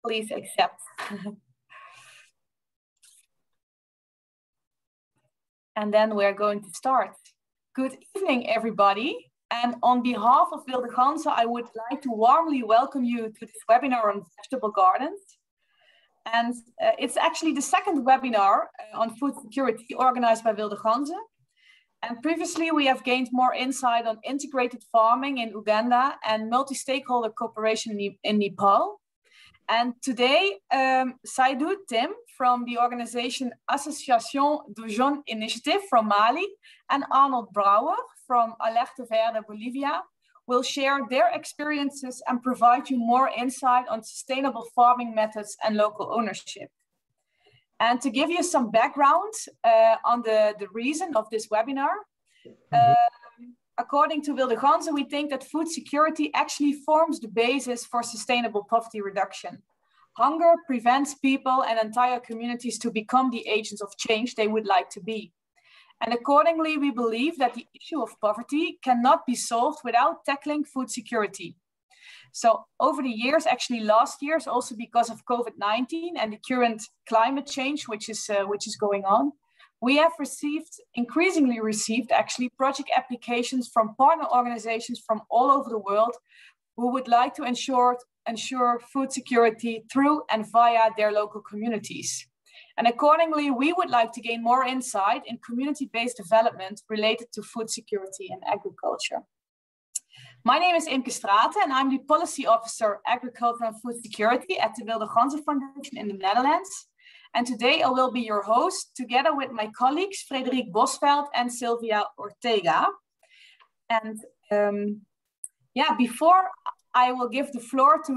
Please accept. And then we're going to start. Good evening, everybody. And on behalf of Wilde Ganzen, I would like to warmly welcome you to this webinar on vegetable gardens. And it's actually the second webinar on food security organized by Wilde Ganzen. And previously, we have gained more insight on integrated farming in Uganda and multi-stakeholder cooperation in Nepal. And today, Saidou Tim from the organization Association Dogon Initiative from Mali and Arnold Brouwer from Alerta Verde, Bolivia, will share their experiences and provide you more insight on sustainable farming methods and local ownership. And to give you some background on the reason of this webinar, according to Wilde Ganzen, we think that food security actually forms the basis for sustainable poverty reduction. Hunger prevents people and entire communities to become the agents of change they would like to be. And accordingly, we believe that the issue of poverty cannot be solved without tackling food security. So over the years, actually last years, also because of COVID-19 and the current climate change, which is going on, we have increasingly received actually project applications from partner organizations from all over the world who would like to ensure food security through and via their local communities. And accordingly, we would like to gain more insight in community-based development related to food security and agriculture. My name is Imke Straten and I'm the Policy Officer, Agriculture and Food Security at the Wilde Ganzen Foundation in the Netherlands. And today I will be your host together with my colleagues, Frederik Bosveld and Sylvia Ortega. And before I will give the floor to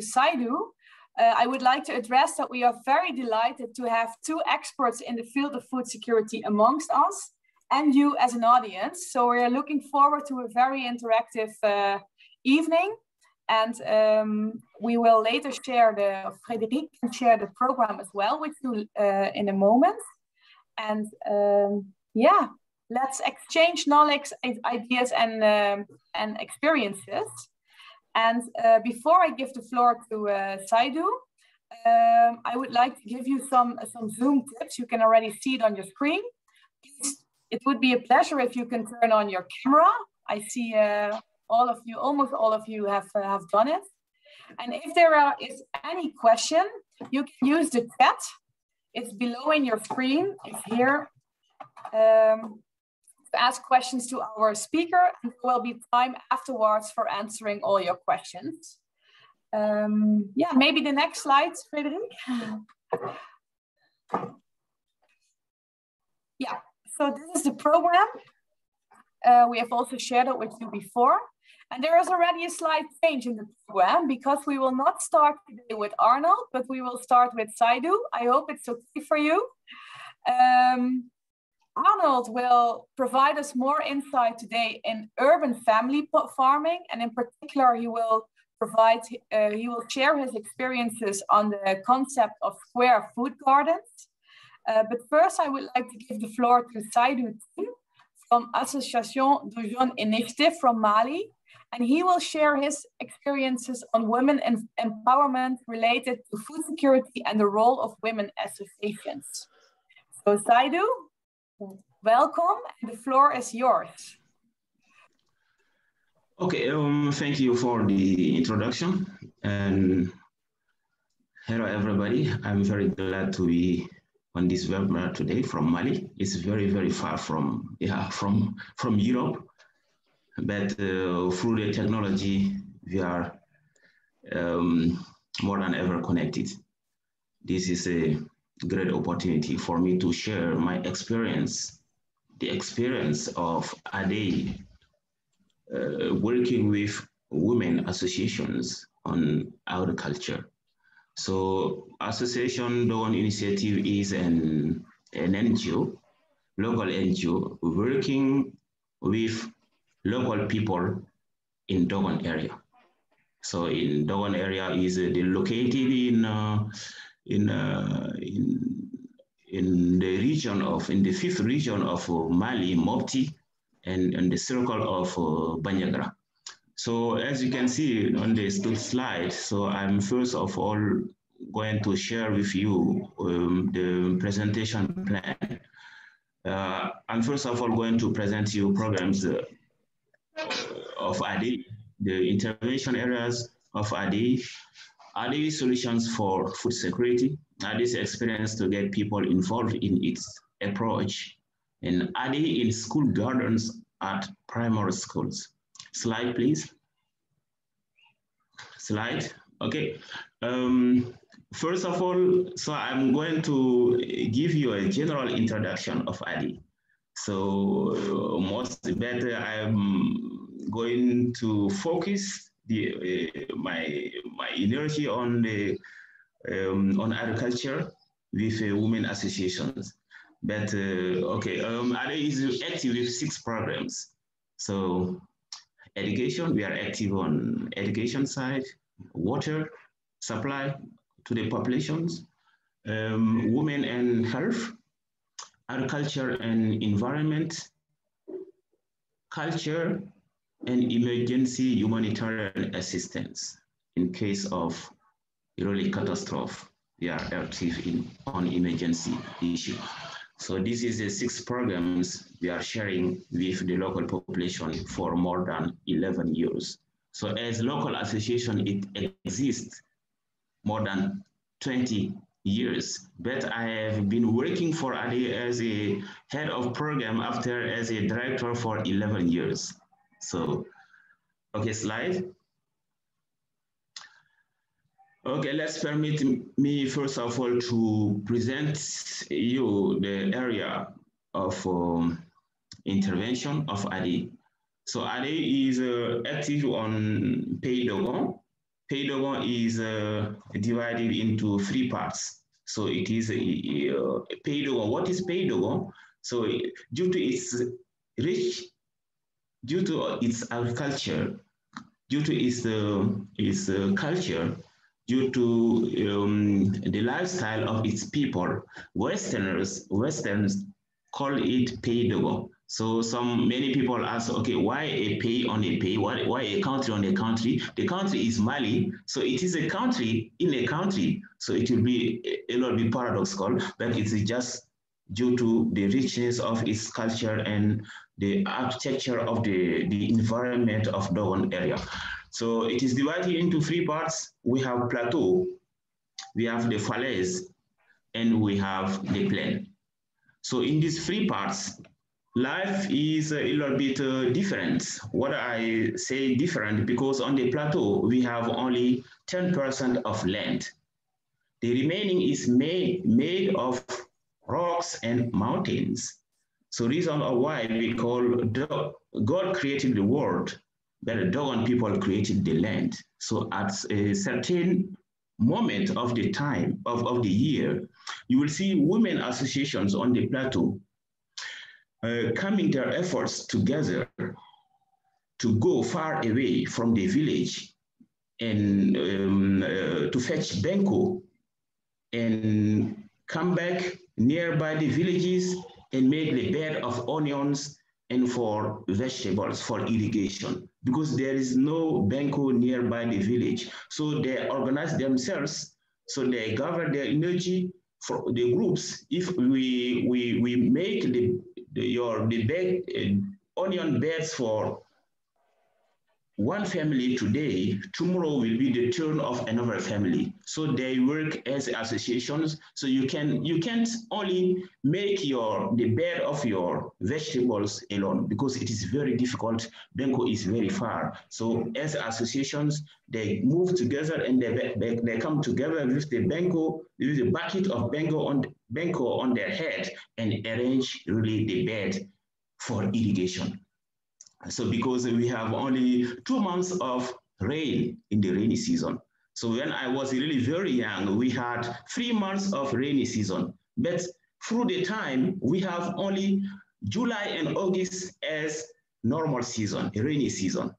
Saidou, I would like to address that we are very delighted to have two experts in the field of food security amongst us and you as an audience. So we are looking forward to a very interactive evening. And we will later Frederik can share the program as well with you in a moment. And let's exchange knowledge, ideas and experiences. And before I give the floor to Saidou, I would like to give you some Zoom tips. You can already see it on your screen. Please, it would be a pleasure if you can turn on your camera. I see almost all of you have done it. And if there is any question, you can use the chat. It's below in your screen. It's here. Ask questions to our speaker, and there will be time afterwards for answering all your questions. Maybe the next slide, Frederik. Yeah, so this is the program. We have also shared it with you before. And there is already a slight change in the program because we will not start today with Arnold, but we will start with Saidou. I hope it's okay for you. Arnold will provide us more insight today in urban family farming, and in particular, he will share his experiences on the concept of square food gardens. But first, I would like to give the floor to Saidou Tim from Association Dogon Initiative from Mali, and he will share his experiences on women empowerment related to food security and the role of women associations. So Saidou, welcome, and the floor is yours. Okay, thank you for the introduction, and hello everybody. I'm very glad to be on this webinar today from Mali. It's very, very far from Europe, but through the technology, we are more than ever connected. This is a great opportunity for me to share my experience, the experience of a day working with women associations on agriculture. So Association Dogon Initiative is an NGO, local NGO, working with local people in Dogon area. So in Dogon area is located in the fifth region of Mali, Mopti, and the circle of Banyagra. So as you can see on the slide, so I'm first of all going to share with you the presentation plan. I'm first of all going to present you programs of ADI, the intervention areas of ADI solutions for food security, ADI's experience to get people involved in its approach, and ADI in school gardens at primary schools. Slide, please. Slide. Okay. First of all, so I'm going to give you a general introduction of ADI. So most better, I'm going to focus my energy on on agriculture with women associations. But okay, ADI is active with 6 programs. So education, we are active on education side, water supply to the populations, women and health, agriculture and environment, culture, and emergency humanitarian assistance in case of really catastrophe. We are active on emergency issue. So this is the 6 programs we are sharing with the local population for more than 11 years. So as local association, it exists more than 20 years, but I have been working for ADI as a head of program after as a director for 11 years. So, okay, slide. Okay, let's permit me first of all to present you the area of intervention of ADI. So ADI is active on Pays Dogon. Pays Dogon is divided into 3 parts. So it is Pays Dogon. What is Pays Dogon? So due to its rich, due to its agriculture, due to its culture, due to the lifestyle of its people, Westerns call it Pays Dogon. So many people ask, okay, why a pays on a pays? Why a country on a country? The country is Mali, so it is a country in a country. So it will be a little bit paradoxical, but it's just due to the richness of its culture and the architecture of the environment of Dogon area. So it is divided into 3 parts. We have plateau, we have the falaise, and we have the plain. So in these 3 parts, life is a little bit different. What I say different, because on the plateau, we have only 10% of land. The remaining is made of rocks and mountains. So reason why we call God created the world, but the Dogon people created the land. So at a certain moment of the time of the year, you will see women associations on the plateau coming their efforts together to go far away from the village and to fetch benko and come back nearby the villages and make the bed of onions and for vegetables for irrigation, because there is no benko nearby the village. So they organize themselves, so they gather their energy for the groups. If we make the onion beds for one family today, tomorrow will be the turn of another family. So they work as associations. So you can't only make the bed of your vegetables alone, because it is very difficult. Benko is very far. So as associations, they move together and they come together with the benko, with the bucket of benko on their head, and arrange really the bed for irrigation. So because we have only 2 months of rain in the rainy season. So when I was really very young, we had 3 months of rainy season. But through the time, we have only July and August as normal season, a rainy season.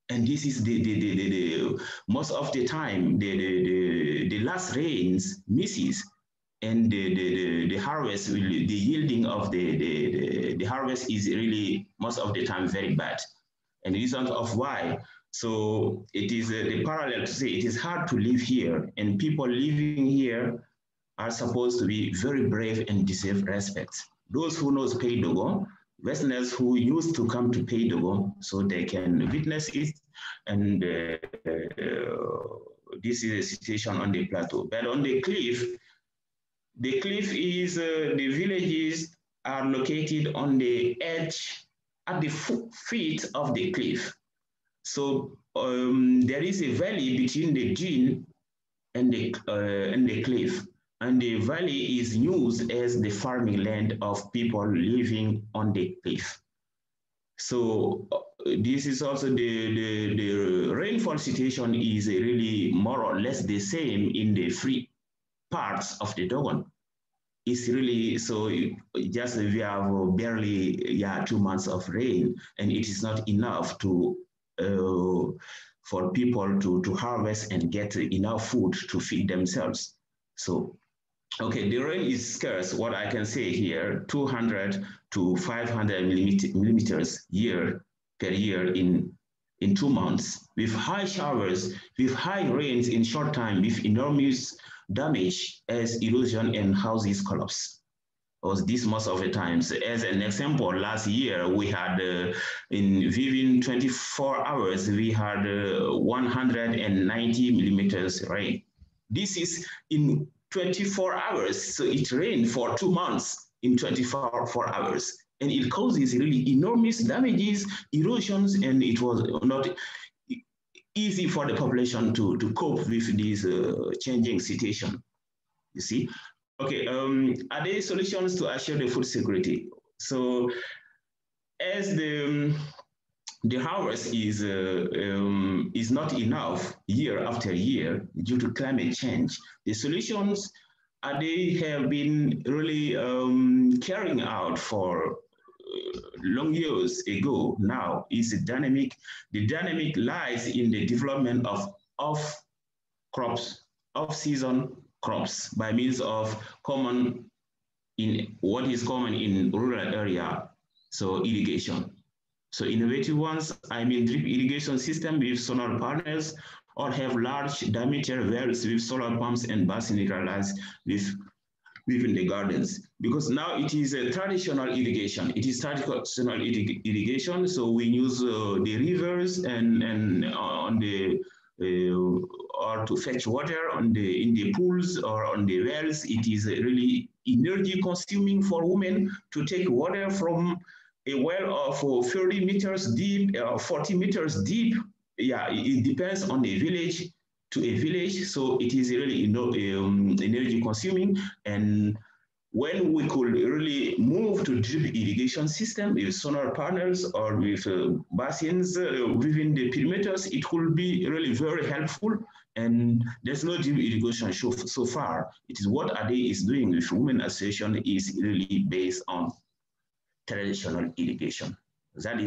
And this is the most of the time, the last rains misses. And the harvest, the yielding of the harvest is really most of the time very bad. And the reason of why So it is the parallel to say it is hard to live here, and people living here are supposed to be very brave and deserve respect. Those who knows Pays Dogon, Westerners who used to come to Pays Dogon, so they can witness it, and this is a situation on the plateau. But on the cliff is, the villages are located on the edge, at the feet of the cliff. So there is a valley between the dune and the cliff, and the valley is used as the farming land of people living on the cliff. So this is also the rainfall situation is really more or less the same in the free parts of the Dogon. It's really, so just we have barely 2 months of rain, and it is not enough to for people to harvest and get enough food to feed themselves. So, okay, the rain is scarce. What I can say here, 200 to 500 millimeters per year in 2 months, with high showers, with high rains in short time, with enormous damage as erosion and houses collapse. Was this most of the times. As an example, last year we had within 24 hours, we had 190 millimeters rain. This is in 24 hours, so it rained for 2 months in 24 hours. And it causes really enormous damages, erosions, and it was not easy for the population to cope with this changing situation, you see. Okay, are there solutions to assure the food security? So as the harvest is not enough year after year due to climate change, the solutions they have been really carrying out for long years ago now is dynamic. The dynamic lies in the development of off-crops, off-season crops by means of what is common in rural area, so irrigation. So innovative ones, I mean drip irrigation system with solar panels, or have large diameter wells with solar pumps and basin realized within the gardens. Because now it is a traditional irrigation. It is traditional irrigation, so we use the rivers and on the or to fetch water in the pools or on the wells. It is really energy consuming for women to take water from a well of 30 meters deep, 40 meters deep. Yeah, it depends on the village to a village, so it is really energy consuming. And when we could really move to drip irrigation system with solar panels or with basins within the perimeters, it could be really very helpful. And there's no drip irrigation so far. It is what ADE is doing with Women Association is really based on traditional irrigation. That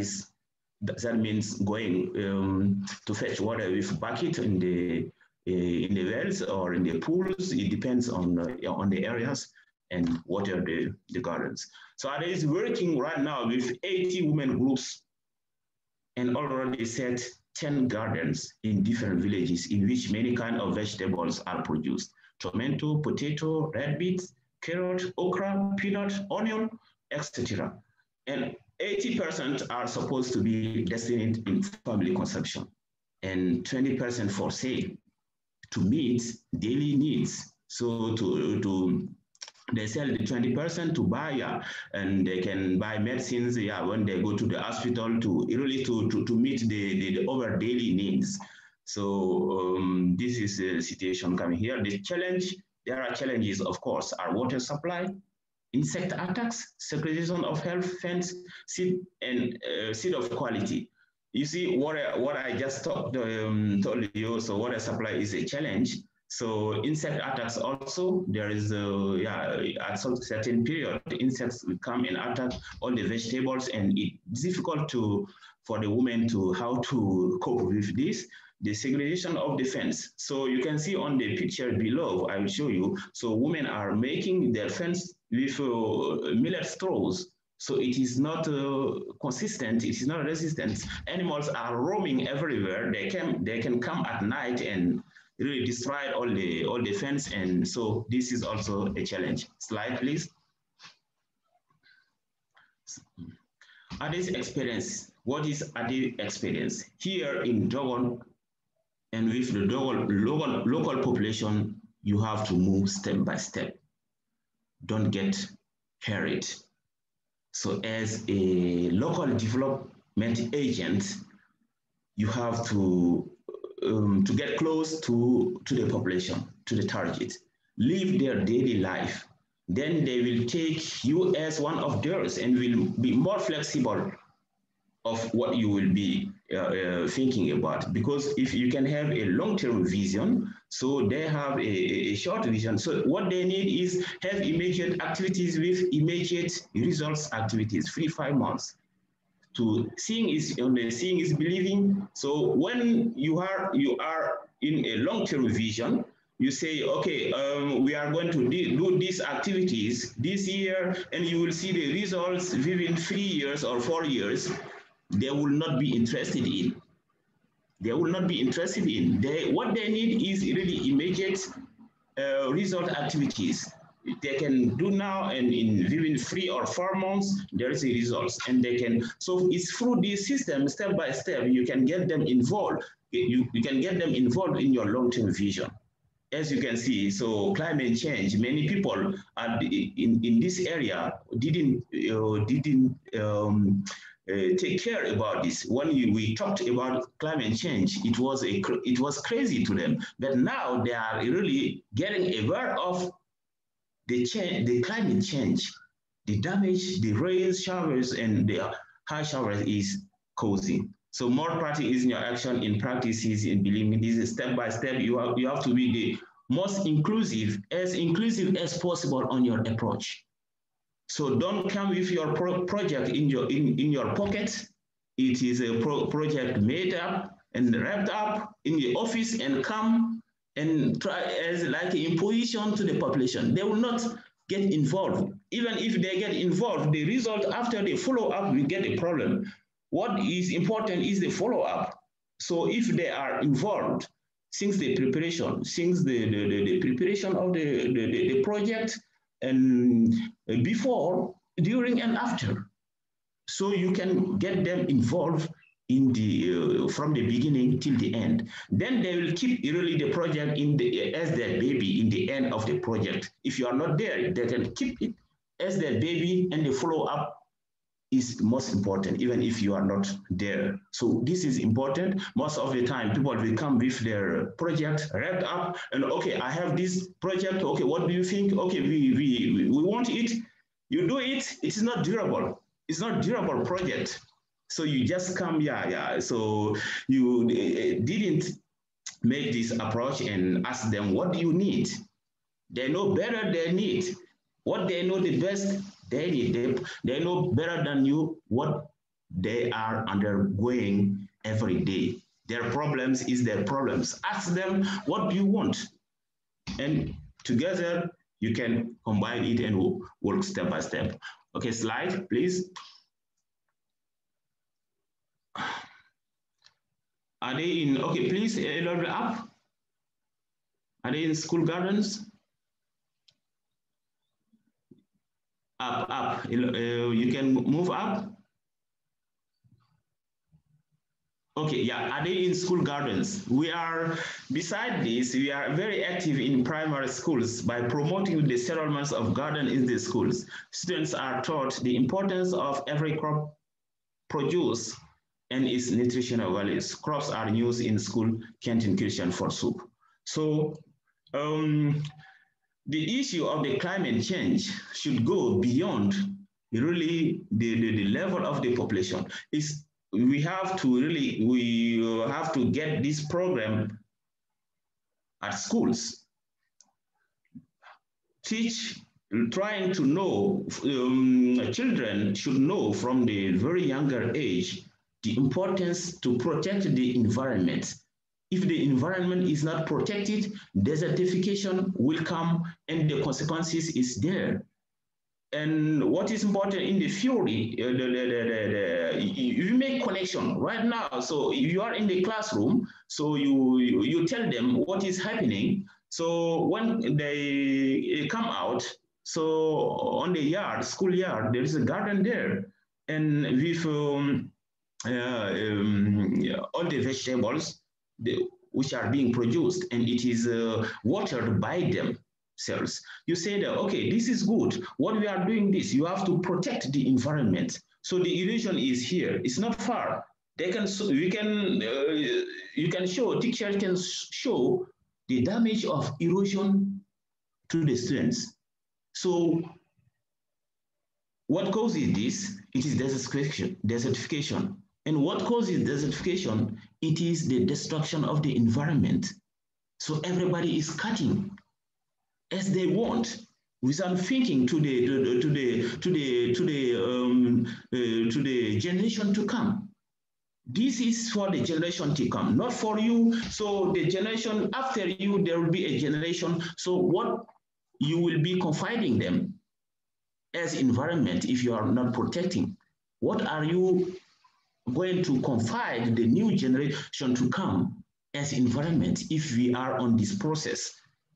means going to fetch water with bucket in the wells or in the pools. It depends on the areas and water the gardens. So ADE is working right now with 80 women groups and already set 10 gardens in different villages in which many kinds of vegetables are produced: tomato, potato, red beets, carrot, okra, peanut, onion, etc. And 80% are supposed to be destined in family consumption, and 20% for sale to meet daily needs. So they sell the 20% to buy, and they can buy medicines when they go to the hospital to meet the other daily needs. So this is a situation coming here. There are challenges, of course, are water supply, insect attacks, segregation of health fence, seed of quality. You see what I just told you. So water supply is a challenge. So insect attacks also, there is at some certain period, the insects will come and attack all the vegetables, and it's difficult for the women how to cope with this. The segregation of the fence. So you can see on the picture below, I will show you. So women are making their fence with millet straws. So it is not consistent, it is not resistant. Animals are roaming everywhere. They can come at night and really destroy all the fence, and so this is also a challenge. Slide, please. Addis experience. What is Addis experience? Here in Dogon and with the Dogon local population, you have to move step by step. Don't get hurried. So as a local development agent, you have to get close to the population, to the target, live their daily life. Then they will take you as one of theirs and will be more flexible of what you will be thinking about. Because if you can have a long-term vision, so they have a short vision. So what they need is have immediate activities with immediate results activities, 3-5 months. To seeing is believing. So when you are in a long-term vision, you say, okay, we are going to do these activities this year, and you will see the results within 3 years or 4 years. They will not be interested in. They will not be interested in. What they need is really immediate result activities. They can do now, and within 3 or 4 months, there is a results, and they can. So it's through this system, step by step, you can get them involved. You can get them involved in your long-term vision. As you can see, so climate change, many people in this area didn't take care about this. When we talked about climate change, it was crazy to them. But now they are really getting aware of the climate change, the damage the rain showers and the high showers is causing. So more practice is in your action, in practices, in believing. This is step by step. You have to be the most inclusive as possible on your approach. So don't come with your project in your pocket. It is a project made up and wrapped up in the office and come and try as like imposition to the population. They will not get involved. Even if they get involved, the result after the follow-up will get a problem. What is important is the follow-up. So if they are involved, since the preparation, the preparation of the project, and before, during, and after, so you can get them involved in the from the beginning till the end. Then they will keep really the project as their baby in the end of the project. If you are not there, they can keep it as their baby, and the follow-up is most important, even if you are not there. So this is important. Most of the time, people will come with their project wrapped up, and okay, I have this project. Okay, what do you think? Okay, we want it. You do it. It is not durable. It's not durable project. So you just come, So you didn't make this approach and ask them, what do you need? They know better their need. What they know the best, they need. They know better than you what they are undergoing every day. Their problems is their problems. Ask them, what do you want? And together, you can combine it and work step by step. Okay, slide, please. Are they in, okay, please elaborate up. Are they in school gardens? Up. You can move up. Okay, yeah, are they in school gardens? We are, beside this, we are very active in primary schools by promoting the settlements of gardens in the schools. Students are taught the importance of every crop produce and its nutritional values. Crops are used in school canteen kitchen for soup. So the issue of the climate change should go beyond really the level of the population. We have to get this program at schools. Trying to know, children should know from the very younger age the importance to protect the environment. If the environment is not protected, desertification will come and the consequences is there. And what is important in the theory, you make connection right now. So if you are in the classroom, so you tell them what is happening. So when they come out, so on the yard, school yard, there is a garden there. And with all the vegetables which are being produced, and it is watered by themselves. You say that, okay, this is good. What we are doing this, you have to protect the environment. So the erosion is here. It's not far. They can, you can show, teachers can show the damage of erosion to the students. So what causes this? It is desertification. And what causes desertification? It is the destruction of the environment. So everybody is cutting as they want, without thinking to the generation to come. This is for the generation to come, not for you. So the generation after you, there will be a generation. So what you will be confiding them as environment if you are not protecting? What are you going to confide the new generation to come as environment if we are on this process?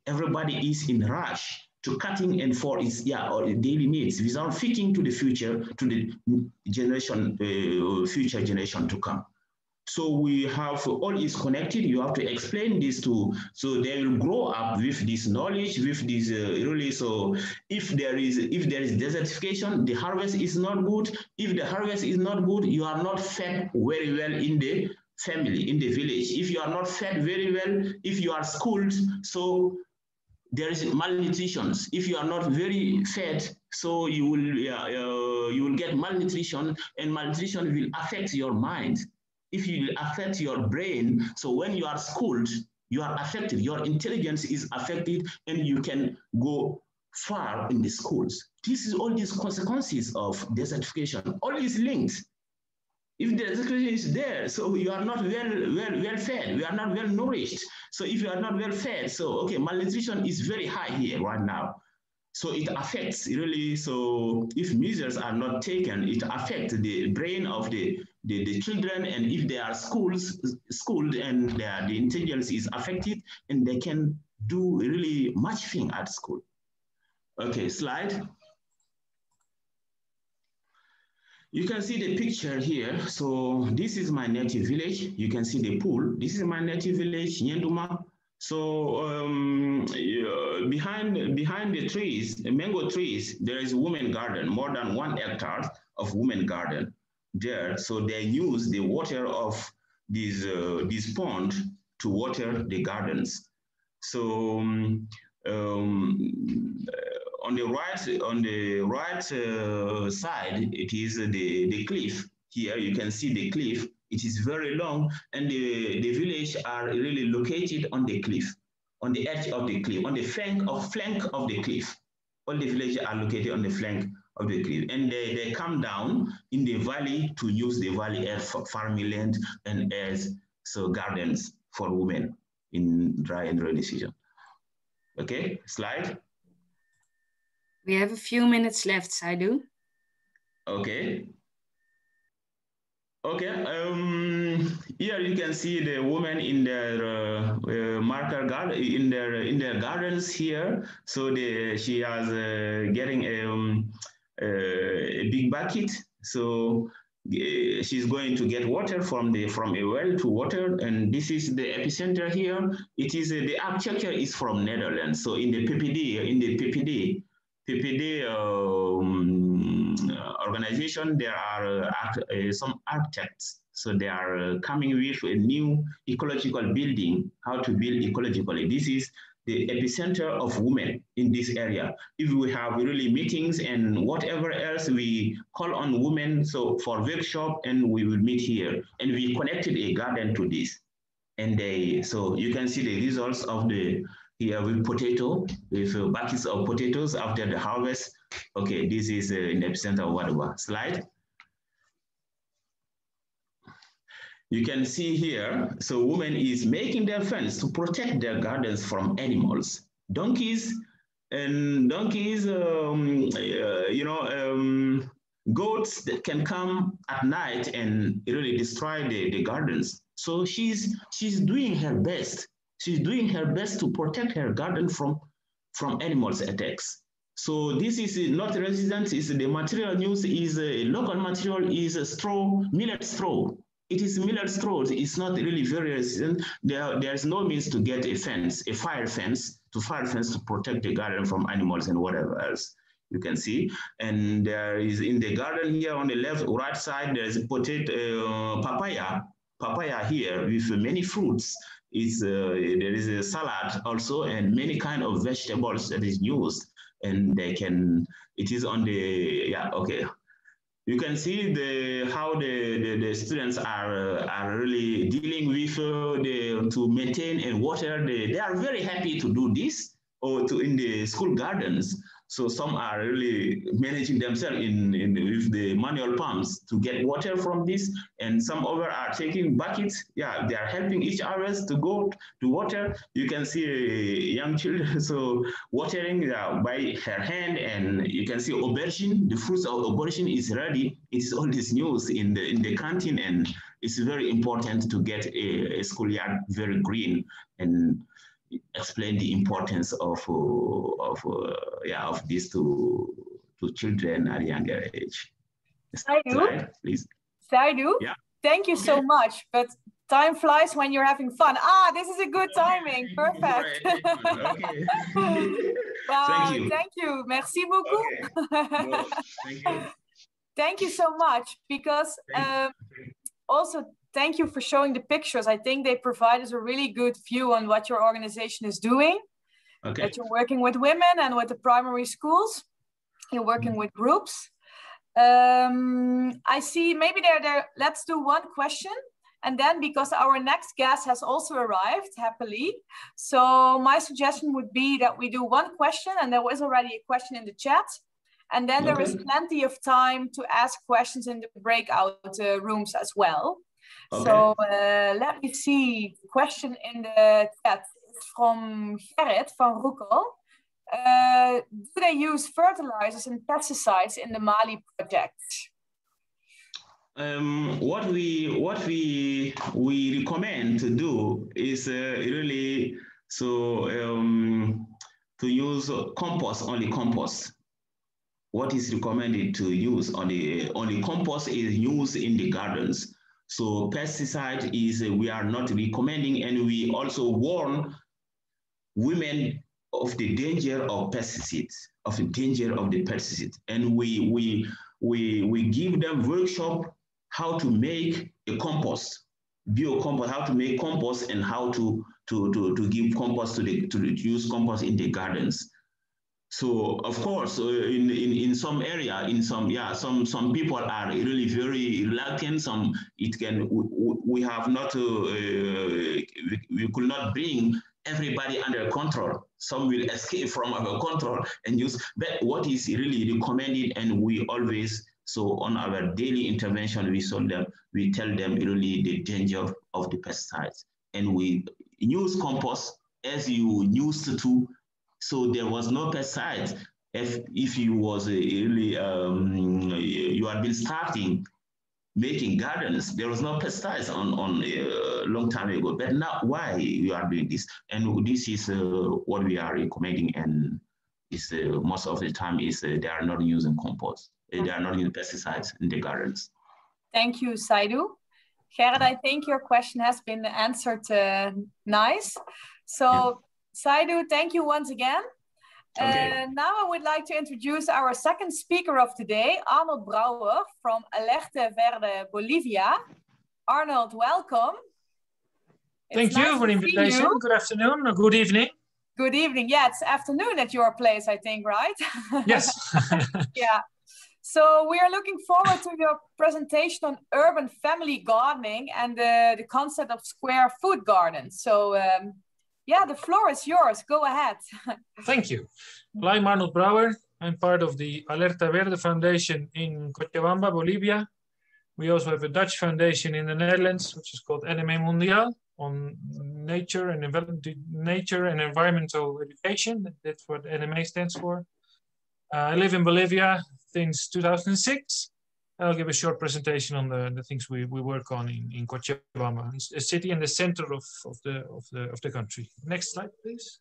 Everybody is in rush to cutting and for its or daily needs without thinking to the future, to the generation, future generation to come. So we have all is connected. You have to explain this to, so they will grow up with this knowledge, with this really. So if there is desertification, the harvest is not good. If the harvest is not good, you are not fed very well in the family, in the village. If you are not fed very well, if you are schooled, so there is malnutrition. If you are not very fed, so you will get malnutrition, and malnutrition will affect your mind. If you will affect your brain, so when you are schooled, you are affected, your intelligence is affected, and you can go far in the schools. This is all these consequences of desertification. All is linked. If the desertification is there, so you are not well fed, we are not well nourished. So if you are not well fed, so okay, malnutrition is very high here right now. So it affects really, so if measures are not taken, it affects the brain of the children, and if they are schooled and the intelligence is affected, and they can do really much thing at school. Okay, slide. You can see the picture here. So this is my native village. You can see the pool. This is my native village, Nyenduma. So behind the trees, the mango trees, there is a women garden, more than 1 hectare of women garden there. So they use the water of this pond to water the gardens. So on the right side, it is the cliff. Here you can see the cliff. It is very long, and the village are really located on the cliff, on the edge of the cliff, on the flank of the cliff. All the villages are located on the flank of the cliff, and they come down in the valley to use the valley as farming land and as gardens for women in dry and rainy season. Okay, slide. We have a few minutes left, Saidu. Okay. Okay. Here you can see the women in their marker garden, in their gardens here. So she has getting a big bucket. So she's going to get water from a well to water, and this is the epicenter here. It is the architecture is from Netherlands. So in the PPD organization, there are some architects. So they are coming with a new ecological building, how to build ecologically. This is the epicenter of women in this area. If we have really meetings and whatever else, we call on women so for workshop, and we will meet here. And we connected a garden to this. And so you can see the results of here with potato, with buckets of potatoes after the harvest. Okay, this is in the epicenter of whatever. Slide. You can see here, so women is making their fence to protect their gardens from animals. Donkeys, And donkeys, goats that can come at night and really destroy the gardens. So she's doing her best. She's doing her best to protect her garden from animals' attacks. So this is not resistant. Is the material used is local material is straw, millet straw. It is millet straw. It's not really very resistant. There's no means to get a fence, a fire fence to protect the garden from animals and whatever else. You can see, and there is in the garden here on the right side, there's a potato, papaya here with many fruits. There is a salad also and many kind of vegetables that is used, and it is on the, okay. You can see how the students are really dealing with to maintain and water. They are very happy to do this in the school gardens. So some are really managing themselves with the manual pumps to get water from this, and some other are taking buckets. Yeah, they are helping each other to go to water. You can see young children so watering by her hand, and you can see aubergine. The fruits of aubergine is ready. It's all this news in the canteen, and it's very important to get a schoolyard very green and explain the importance of this to children at a younger age. Slide, please. Saidu, yeah. Thank you so much. But time flies when you're having fun. This is a good timing. Perfect. Okay. Wow, thank you. Merci beaucoup. Okay. No, thank you. Thank you so much, because also thank you for showing the pictures. I think they provide us a really good view on what your organization is doing. Okay. That you're working with women and with the primary schools. You're working with groups. I see maybe let's do one question. And then, because our next guest has also arrived, happily. So my suggestion would be that we do one question, and there was already a question in the chat. And then there is plenty of time to ask questions in the breakout rooms as well. Okay. So let me see. Question in the chat is from Gerrit van Roekel. Do they use fertilizers and pesticides in the Mali project? What we recommend to do is really to use only compost. What is recommended to use only compost is used in the gardens. So pesticide is we are not recommending, and we also warn women of the danger of pesticides, and we give them workshop how to make a compost, biocompost, how to make compost, and how to give compost to use compost in the gardens. So of course, in some area, some people are really very reluctant. We have not, we could not bring everybody under control. Some will escape from our control and use. But what is really recommended, and we always, so on our daily intervention, we tell them really the danger of the pesticides, and we use compost as you used to. So there was no pesticides. If you was really you had been starting making gardens, there was no pesticides on a long time ago. But now, why you are doing this? And this is what we are recommending. And is most of the time is they are not using compost. They are not using pesticides in the gardens. Thank you, Saidu. Gerrit, I think your question has been answered nice. So. Yeah. Saidu, thank you once again. Okay. Now I would like to introduce our second speaker of today, Arnold Brouwer from Alerta Verde, Bolivia. Arnold, welcome. Thank you for the invitation. Good afternoon or good evening. Good evening. Yeah, it's afternoon at your place, I think, right? Yes. Yeah. So we are looking forward to your presentation on urban family gardening and the concept of square food gardens. So yeah, the floor is yours. Go ahead. Thank you. Well, I'm Arnold Brouwer. I'm part of the Alerta Verde Foundation in Cochabamba, Bolivia. We also have a Dutch foundation in the Netherlands, which is called NME Mondiaal, nature and environmental education. That's what NMA stands for. I live in Bolivia since 2006. I'll give a short presentation on the things we work on in Cochabamba, a city in the center of the country. Next slide, please.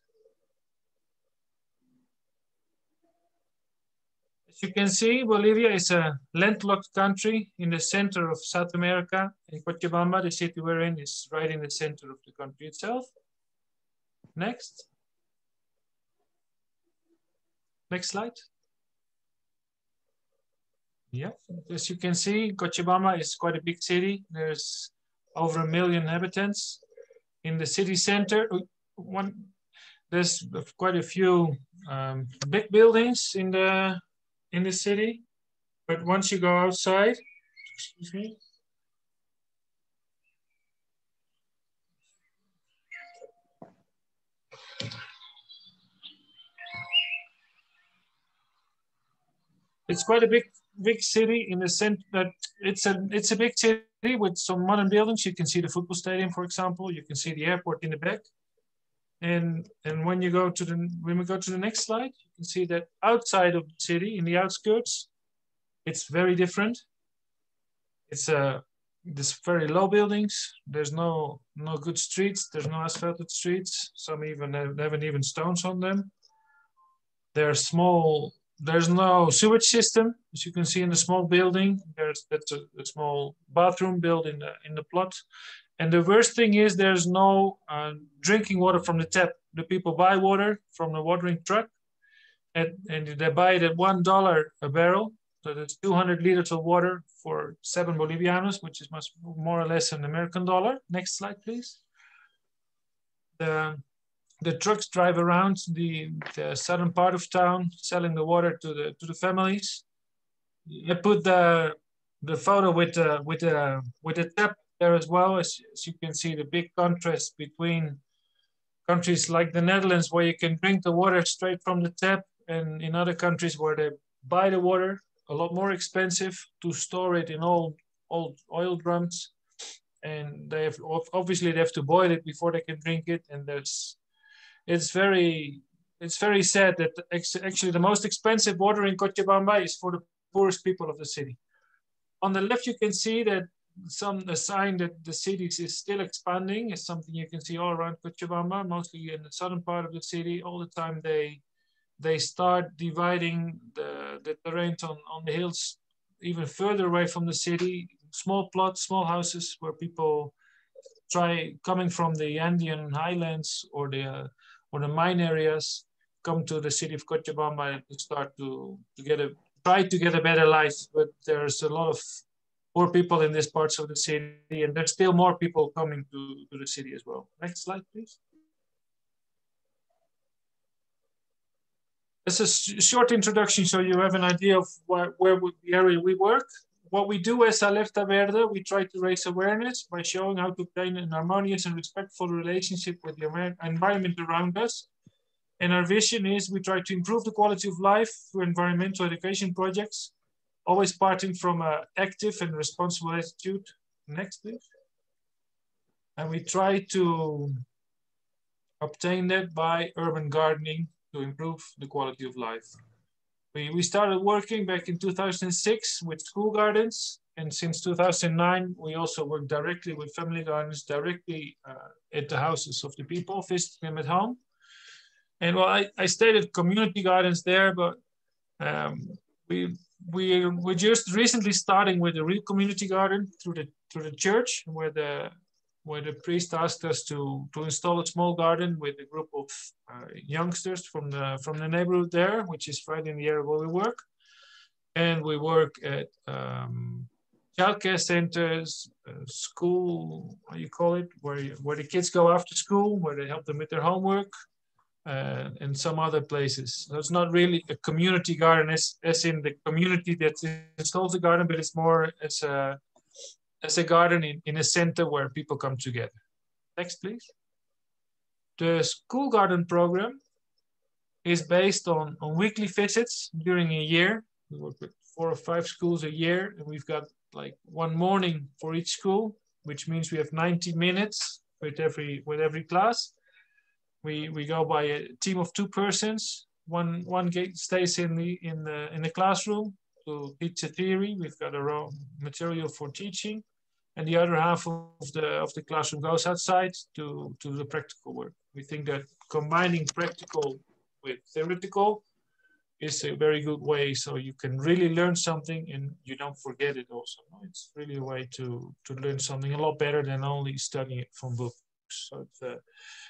As you can see, Bolivia is a landlocked country in the center of South America. And Cochabamba, the city we're in, is right in the center of the country itself. Next. Next slide. Yeah, as you can see, Cochabamba is quite a big city. There's over 1 million inhabitants. In the city center, there's quite a few big buildings in the city. But once you go outside, excuse me. It's quite a big city in the sense that it's a big city with some modern buildings. You can see the football stadium, for example. You can see the airport in the back. And when we go to the next slide, you can see that outside of the city, in the outskirts, it's very different. It's there's very low buildings. There's no good streets. There's no asphalted streets. Some even haven't even stones on them. They're small. There's no sewage system, as you can see in the small building. That's a small bathroom built in the plot. And the worst thing is there's no drinking water from the tap. The people buy water from the watering truck, and they buy it at $1 a barrel. So that's 200 liters of water for 7 Bolivianos, which is much more or less an American dollar. Next slide, please. The trucks drive around the southern part of town, selling the water to the families. I put the photo with the tap there as well. As you can see, the big contrast between countries like the Netherlands, where you can drink the water straight from the tap, and in other countries where they buy the water, a lot more expensive to store it in old oil drums, and obviously they have to boil it before they can drink it. And it's very sad that actually the most expensive water in Cochabamba is for the poorest people of the city. On the left, you can see that a sign that the city is still expanding. Is something you can see all around Cochabamba, mostly in the southern part of the city. All the time they start dividing the terrain on the hills even further away from the city. Small plots, small houses where people coming from the Andean highlands or the mine areas, come to the city of Cochabamba to start try to get a better life. But there's a lot of poor people in these parts of the city, and there's still more people coming to the city as well. Next slide, please. This is a short introduction so you have an idea of where the area we work. What we do as Alerta Verde, we try to raise awareness by showing how to obtain an harmonious and respectful relationship with the environment around us. And our vision is we try to improve the quality of life through environmental education projects, always parting from an active and responsible attitude. Next, please. And we try to obtain that by urban gardening to improve the quality of life. We started working back in 2006 with school gardens, and since 2009 we also work directly with family gardens, directly at the houses of the people, visiting them at home. And well, I stated community gardens there, but we're just recently starting with a real community garden through the church, where the priest asked us to install a small garden with a group of youngsters from the neighborhood there, which is right in the area where we work. And we work at childcare centers, school, how you call it, where the kids go after school, where they help them with their homework, and some other places. So it's not really a community garden as in the community that installs the garden, but it's more as a garden in a center where people come together. Next, please. The school garden program is based on weekly visits during a year. We work with 4 or 5 schools a year, and we've got like one morning for each school, which means we have 90 minutes with every class. We go by a team of 2 persons. One stays in the classroom to teach the theory. We've got our own material for teaching, and the other half of the classroom goes outside to the practical work. We think that combining practical with theoretical is a very good way, so you can really learn something and you don't forget it also. It's really a way to learn something a lot better than only studying it from books. So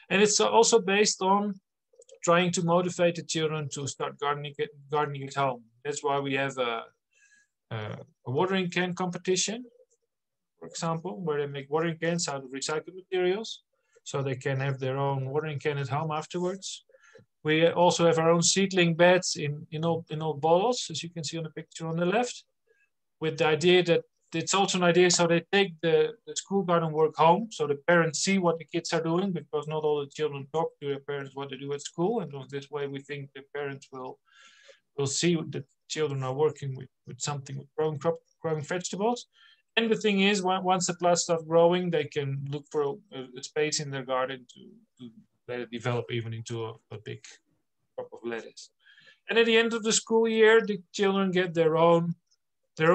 and it's also based on trying to motivate the children to start gardening at home. That's why we have a watering can competition, for example, where they make watering cans out of recycled materials, so they can have their own watering can at home afterwards. We also have our own seedling beds in old bottles, as you can see on the picture on the left, with the idea that it's also an idea so they take the school garden work home, so the parents see what the kids are doing, because not all the children talk to their parents what they do at school, and this way we think the parents will see that children are working with something with growing vegetables. And the thing is, once the plants start growing, they can look for a space in their garden to let it develop even into a big crop of lettuce. And at the end of the school year, the children get their own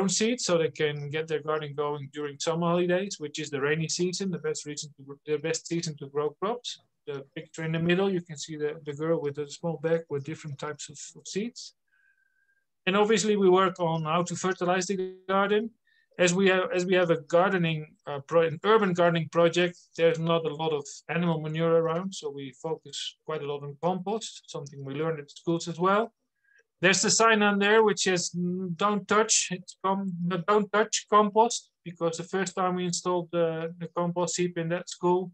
seeds, so they can get their garden going during summer holidays, which is the rainy season, the best season to grow crops. The picture in the middle, you can see the girl with a small bag with different types of seeds. And obviously we work on how to fertilize the garden. As we have a gardening, an urban gardening project, there's not a lot of animal manure around, so we focus quite a lot on compost, something we learned at schools as well. There's the sign on there which says don't touch compost, because the first time we installed the compost heap in that school,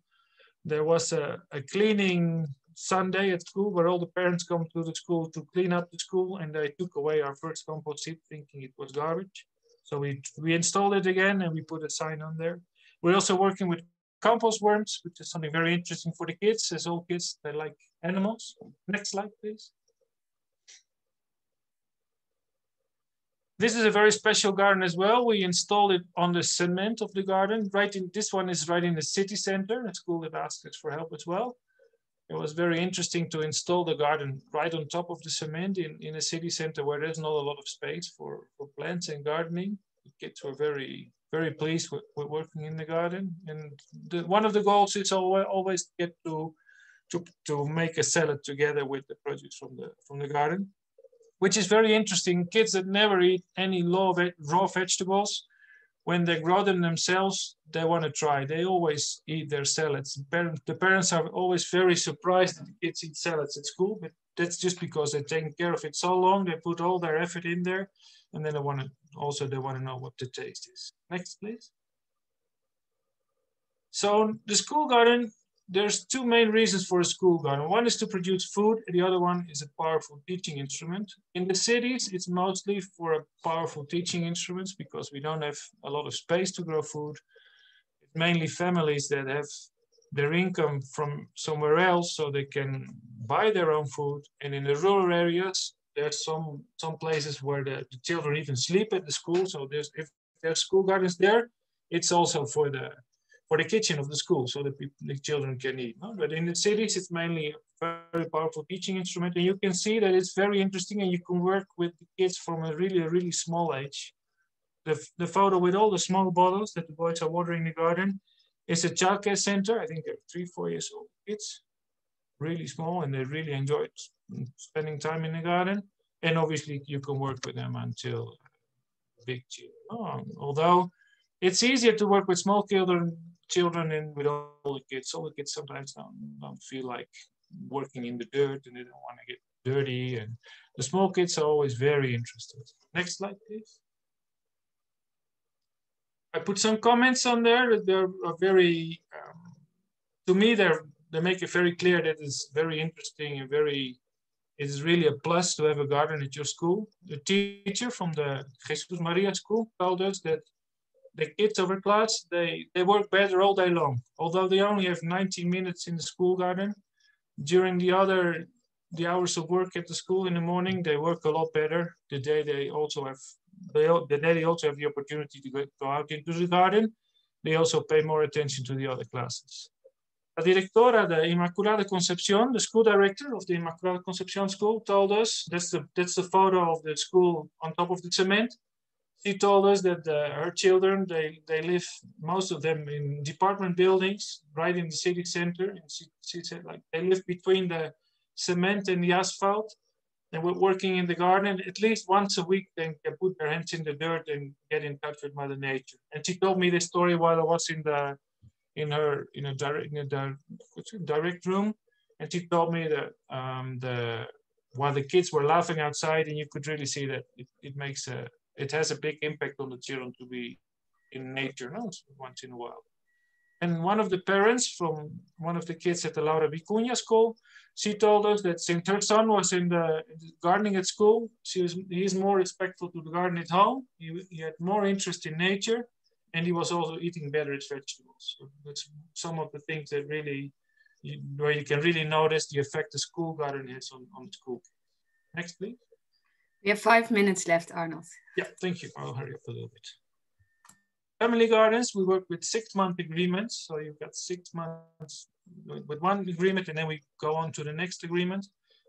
there was a cleaning Sunday at school where all the parents come to the school to clean up the school, and they took away our first compost heap thinking it was garbage. So we installed it again and we put a sign on there. We're also working with compost worms, which is something very interesting for the kids. As all kids, they like animals. Next slide, please. This is a very special garden as well. We installed it on the cement of the garden. This one is right in the city center, a school that asked us for help as well. It was very interesting to install the garden right on top of the cement in a city center where there's not a lot of space for plants and gardening. The kids were very, very pleased with working in the garden. And one of the goals is always to get to make a salad together with the produce from the garden, which is very interesting. Kids that never eat any raw vegetables, when they grow them themselves, they want to try. They always eat their salads. The parents are always very surprised that the kids eat salads at school, but that's just because they're taking care of it so long. They put all their effort in there, and then they want to know what the taste is. Next, please. So the school garden, there's 2 main reasons for a school garden. One is to produce food, and the other one is a powerful teaching instrument. In the cities, it's mostly for a powerful teaching instruments because we don't have a lot of space to grow food. It's mainly families that have their income from somewhere else so they can buy their own food. And in the rural areas, there's some places where the children even sleep at the school. So if there's school gardens there, it's also for the kitchen of the school, so that the children can eat. No? But in the cities, it's mainly a very powerful teaching instrument. And you can see that it's very interesting, and you can work with the kids from a really small age. The photo with all the small bottles that the boys are watering the garden is a childcare center. I think they're 3-4 years old kids, really small, and they really enjoy spending time in the garden. And obviously, you can work with them until big children. Although it's easier to work with small children and with all the kids. All the kids sometimes don't feel like working in the dirt, and they don't want to get dirty. And the small kids are always very interested. Next slide, please. I put some comments on there that they're very, to me, they make it very clear that it's very interesting and it is really a plus to have a garden at your school. The teacher from the Jesus Maria school told us that the kids of our class, they work better all day long. Although they only have 90 minutes in the school garden, during the hours of work at the school in the morning, they work a lot better. The day they also have the opportunity to go out into the garden, they also pay more attention to the other classes. La directora de Inmaculada Concepción, the school director of the Inmaculada Concepción school, told us, that's the photo of the school on top of the cement. She told us that her children, they live, most of them in department buildings, right in the city center. And she said, like, they live between the cement and the asphalt. And we're working in the garden. At least once a week, they can put their hands in the dirt and get in touch with Mother Nature. And she told me this story while I was in a direct room. And she told me that while the kids were laughing outside, and you could really see that it has a big impact on the children to be in nature, no? Once in a while. And one of the parents from one of the kids at the Laura Vicuña school, she told us that since her son was in the gardening at school, he's more respectful to the garden at home. He had more interest in nature, and he was also eating better his vegetables. So that's some of the things that really, where you can really notice the effect the school garden has on the school. Next, please. We have 5 minutes left, Arnold. Yeah, thank you. I'll hurry up a little bit. Family gardens, we work with 6-month agreements. So you've got 6 months with one agreement, and then we go on to the next agreement,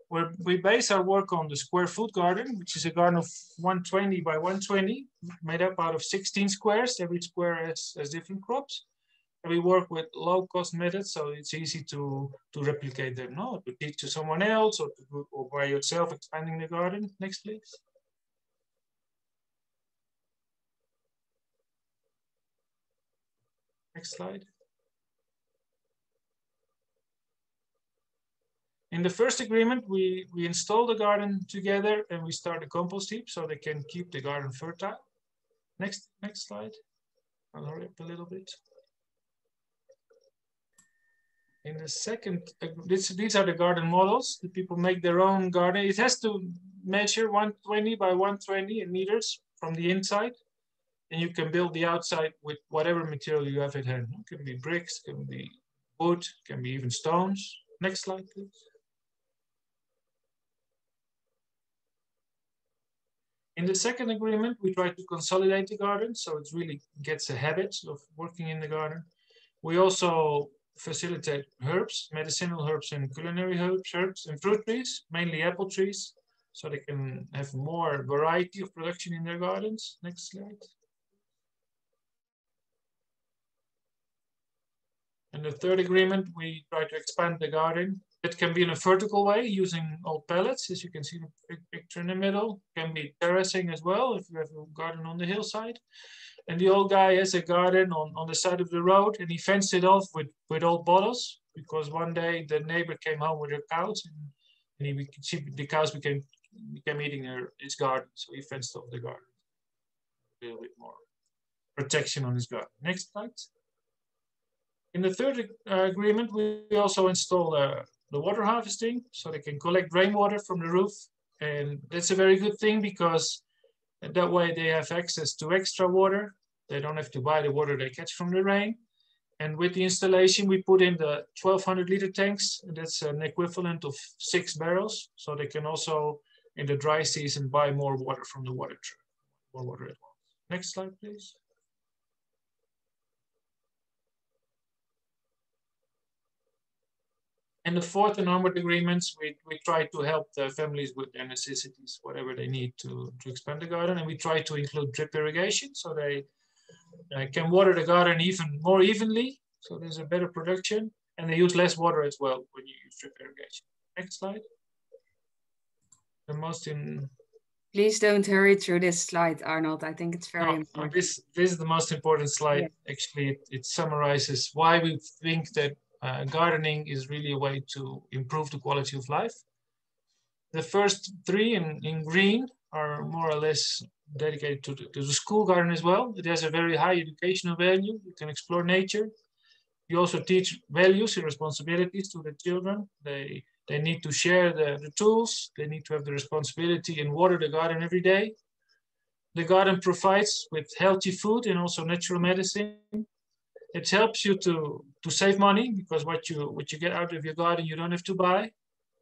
where we base our work on the square foot garden, which is a garden of 120 by 120, made up out of 16 squares. Every square has different crops. And we work with low-cost methods, so it's easy to replicate them, no? To teach to someone else, or to do, or by yourself expanding the garden. Next, please. Next slide. In the first agreement, we install the garden together, and we start a compost heap so they can keep the garden fertile. Next slide. I'll hurry up a little bit. In the second, these are the garden models. The people make their own garden. It has to measure 120 by 120 meters from the inside. And you can build the outside with whatever material you have at hand. It can be bricks, can be wood, can be even stones. Next slide, please. In the second agreement, we try to consolidate the garden, so it really gets a habit of working in the garden. We also facilitate herbs, medicinal herbs and culinary herbs and fruit trees, mainly apple trees, so they can have more variety of production in their gardens. Next slide. In the third agreement, we try to expand the garden. It can be in a vertical way using old pallets, as you can see the big picture in the middle. It can be terracing as well if you have a garden on the hillside. And the old guy has a garden on the side of the road, and he fenced it off with old bottles, because one day the neighbor came home with her cows, and he could see the cows became eating his garden. So he fenced off the garden. A little bit more protection on his garden. Next slide. In the third agreement, we also install the water harvesting, so they can collect rainwater from the roof. And that's a very good thing, because that way they have access to extra water. They don't have to buy the water they catch from the rain. And with the installation, we put in the 1,200 liter tanks. That's an equivalent of 6 barrels. So they can also, in the dry season, buy more water from the water truck. More water at once. Next slide, please. And the fourth and onward agreements, we try to help the families with their necessities, whatever they need to expand the garden. And we try to include drip irrigation, so they can water the garden even more evenly. So there's a better production, and they use less water as well when you use drip irrigation. Next slide. Please don't hurry through this slide, Arnold. I think it's very important. This is the most important slide. Yeah. Actually, it summarizes why we think that gardening is really a way to improve the quality of life. The first 3 in green are more or less dedicated to the school garden as well. It has a very high educational value. You can explore nature. You also teach values and responsibilities to the children. They need to share the tools. They need to have the responsibility and water the garden every day. The garden provides with healthy food and also natural medicine. It helps you to save money, because what you get out of your garden, you don't have to buy.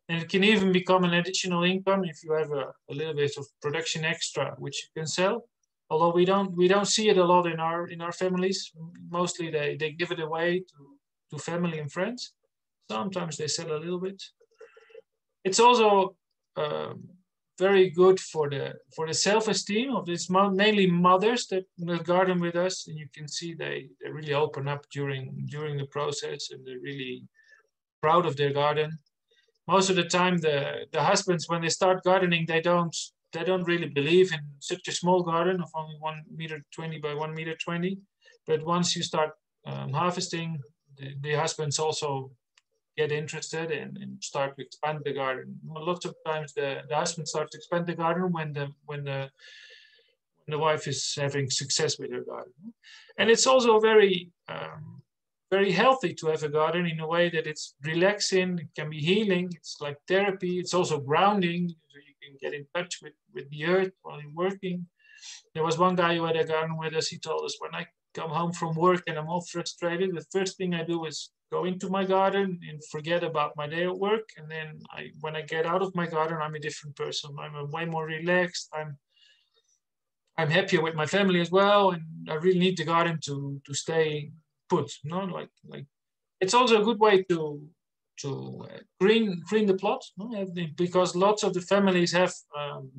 And it can even become an additional income if you have a little bit of production extra, which you can sell. Although we don't see it a lot in our families. Mostly they give it away to family and friends. Sometimes they sell a little bit. It's also very good for the self-esteem of this, mainly mothers that garden with us, and you can see they really open up during the process, and they're really proud of their garden. Most of the time, the husbands, when they start gardening, they don't really believe in such a small garden of only 1.20 m by 1.20 m. But once you start harvesting, the husbands also get interested and start to expand the garden. Lots of times the husband starts to expand the garden when the wife is having success with her garden. And it's also very healthy to have a garden in a way that it's relaxing, it can be healing, it's like therapy, it's also grounding, so you can get in touch with the earth while you're working. There was one guy who had a garden with us, he told us, when I come home from work and I'm all frustrated, the first thing I do is go into my garden and forget about my day at work. And then when I get out of my garden, I'm a different person. I'm way more relaxed. I'm happier with my family as well. And I really need the garden to stay put. No, like it's also a good way to green the plot, no? Because lots of the families have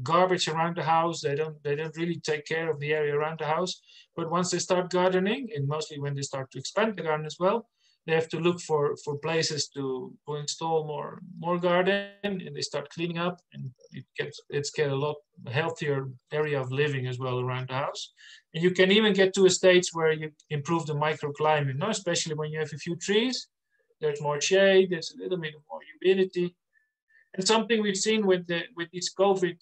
garbage around the house. They don't really take care of the area around the house. But once they start gardening, and mostly when they start to expand the garden as well, they have to look for places to install more garden, and they start cleaning up, and it's get a lot healthier area of living as well around the house. And you can even get to a stage where you improve the microclimate, no? Especially when you have a few trees. There's more shade, there's a little bit more humidity. And something we've seen with these COVID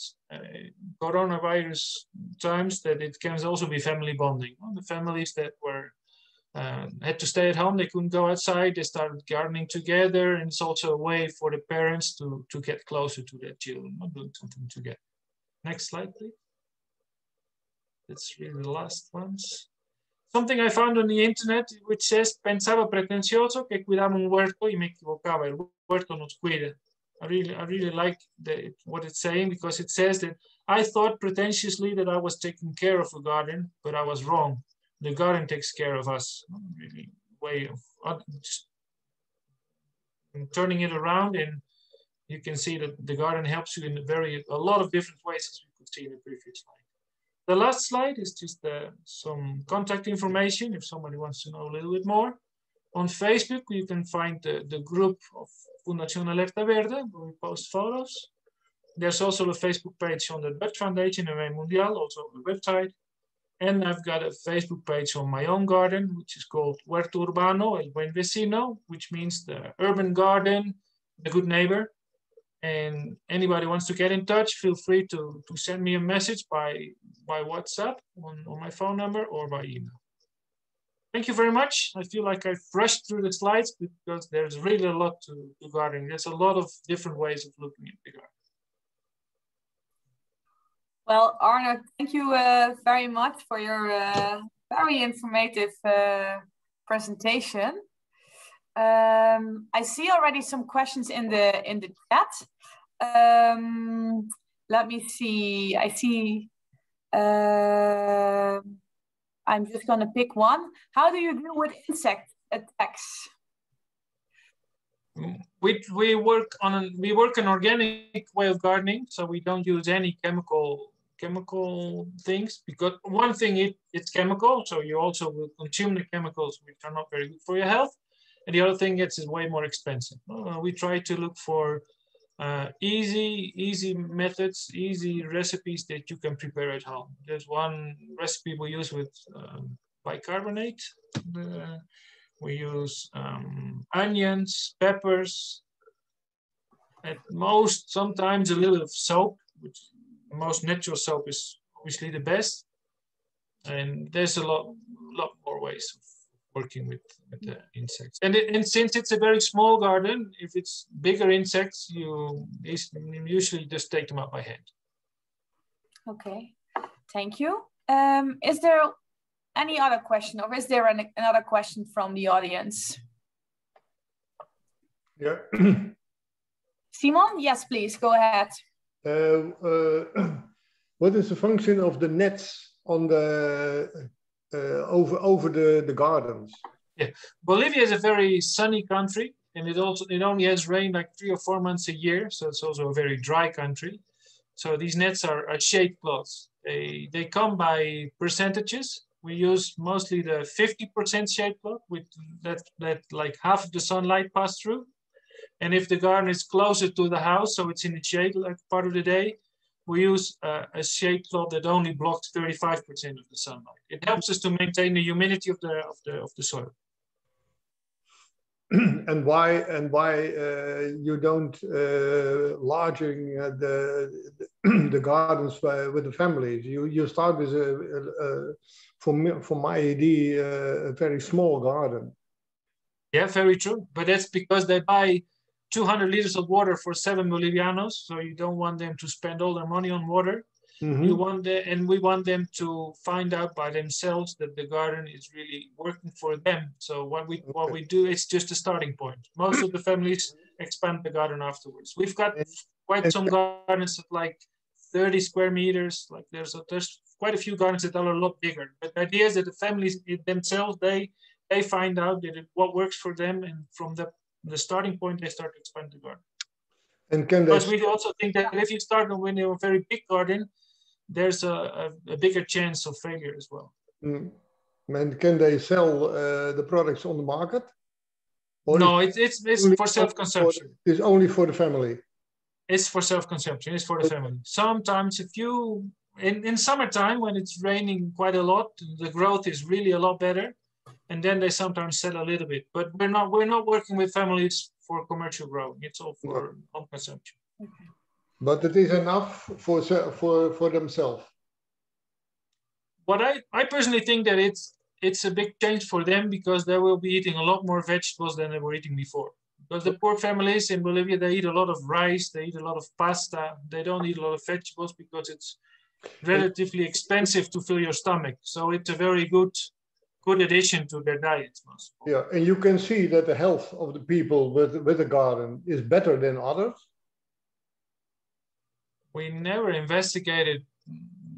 coronavirus times, that it can also be family bonding. The families that were had to stay at home, they couldn't go outside, they started gardening together, and it's also a way for the parents to get closer to their children, doing something together. Next slide, please. That's really the last ones. Something I found on the internet which says, pensaba pretencioso que cuidaba un huerto y me equivocaba, el huerto nos cuida. I really like what it's saying, because it says that I thought pretentiously that I was taking care of a garden, but I was wrong. The garden takes care of us. Really way of just turning it around, and you can see that the garden helps you in a lot of different ways, as we could see in the previous slide. The last slide is just some contact information if somebody wants to know a little bit more. On Facebook, you can find the group of Fundación Alerta Verde, where we post photos. There's also a Facebook page on the Dutch Foundation, Away Mundial, also on the website. And I've got a Facebook page on my own garden, which is called Huerto Urbano, El Buen Vecino, which means the urban garden, the good neighbor. And anybody wants to get in touch, feel free to send me a message by WhatsApp on my phone number or by email. Thank you very much. I feel like I've rushed through the slides because there's really a lot to gardening. There's a lot of different ways of looking at the garden. Well, Arno, thank you very much for your very informative presentation. I see already some questions in the chat. Let me see. I see. I'm just going to pick one. How do you deal with insect attacks? We work an organic way of gardening, so we don't use any chemical things, because one thing, it's chemical, so you also will consume the chemicals which are not very good for your health. And the other thing, it's way more expensive. We try to look for easy methods, easy recipes that you can prepare at home. There's one recipe we use with bicarbonate. We use onions, peppers, at most, sometimes a little of soap, which the most natural soap is obviously the best. And there's a lot more ways of working with the insects. And since it's a very small garden, if it's bigger insects, you usually just take them out by hand. Okay, thank you. Is there any other question, or is there another question from the audience? Yeah. Simon, yes, please, go ahead. What is the function of the nets on the over the gardens? Yeah, Bolivia is a very sunny country, and it only has rain like 3 or 4 months a year, so it's also a very dry country. So these nets are shade cloths. They come by percentages. We use mostly the 50% shade cloth, with that like half of the sunlight pass through. And if the garden is closer to the house, so it's in the shade like part of the day, we use a shade cloth that only blocks 35% of the sunlight. It helps us to maintain the humidity of the soil. And why you don't largen the gardens with the families? You start with for my idea a very small garden. Yeah, very true. But that's because they buy 200 liters of water for 7 Bolivianos. So you don't want them to spend all their money on water. Mm-hmm. And we want them to find out by themselves that the garden is really working for them. So what we do is just a starting point. Most of the families expand the garden afterwards. We've got quite some gardens at like 30 square meters. Like there's quite a few gardens that are a lot bigger. But the idea is that the families themselves, they find out that what works for them, and from the starting point, they start to expand the garden. And because we also think that if you start with a very big garden, there's a bigger chance of failure as well. Mm. And can they sell the products on the market? Or no, it's for self-consumption. It's only for the family. It's for self-consumption. It's for the family. Sometimes in summertime, when it's raining quite a lot, the growth is really a lot better. And then they sometimes sell a little bit. But we're not working with families for commercial growing. It's all for home consumption. Okay. But it is enough for themselves. What I personally think that it's a big change for them, because they will be eating a lot more vegetables than they were eating before. Because the poor families in Bolivia, they eat a lot of rice, they eat a lot of pasta, they don't eat a lot of vegetables because it's relatively expensive to fill your stomach. So it's a very good addition to their diets. Yeah, and you can see that the health of the people with a garden is better than others. We never investigated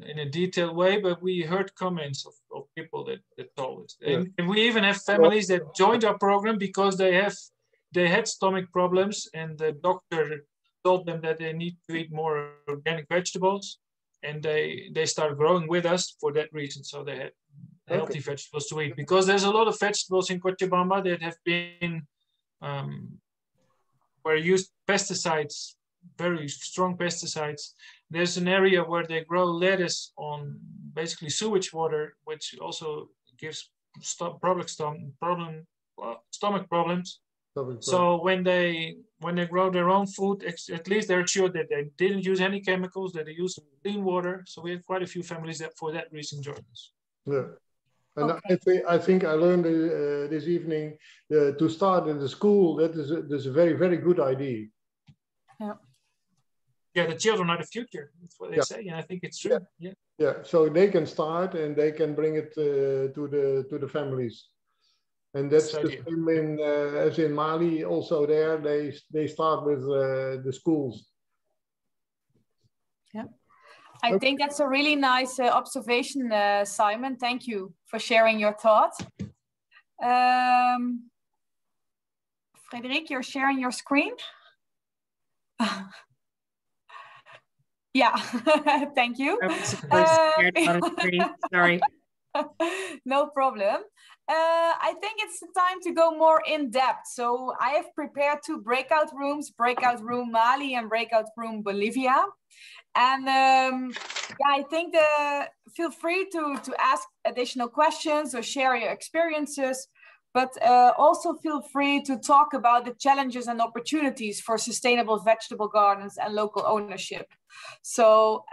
in a detailed way, but we heard comments of people that told us. Yeah. And we even have families that joined our program because they had stomach problems, and the doctor told them that they need to eat more organic vegetables, and they started growing with us for that reason. So they had healthy vegetables to eat, because there's a lot of vegetables in Cochabamba that have been where used pesticides, very strong pesticides. There's an area where they grow lettuce on basically sewage water, which also gives stomach problems. So when they grow their own food, at least they're sure that they didn't use any chemicals, that they used clean water. So we have quite a few families that for that reason joined us. Yeah. And I think I learned this evening to start in the school. That is a very, very good idea. Yeah. Yeah, the children are the future. That's what they say, and I think it's true. Yeah. So they can start and they can bring it to the families. And that's the same as in Mali. Also, there they start with the schools. Yeah. I think that's a really nice observation, Simon. Thank you for sharing your thoughts. Frédéric, you're sharing your screen? Yeah, thank you. I was supposed to share it on the screen. Sorry. No problem. I think it's time to go more in depth. So I have prepared 2 breakout rooms, breakout room Mali and breakout room Bolivia. And I think feel free to ask additional questions or share your experiences, but also feel free to talk about the challenges and opportunities for sustainable vegetable gardens and local ownership. So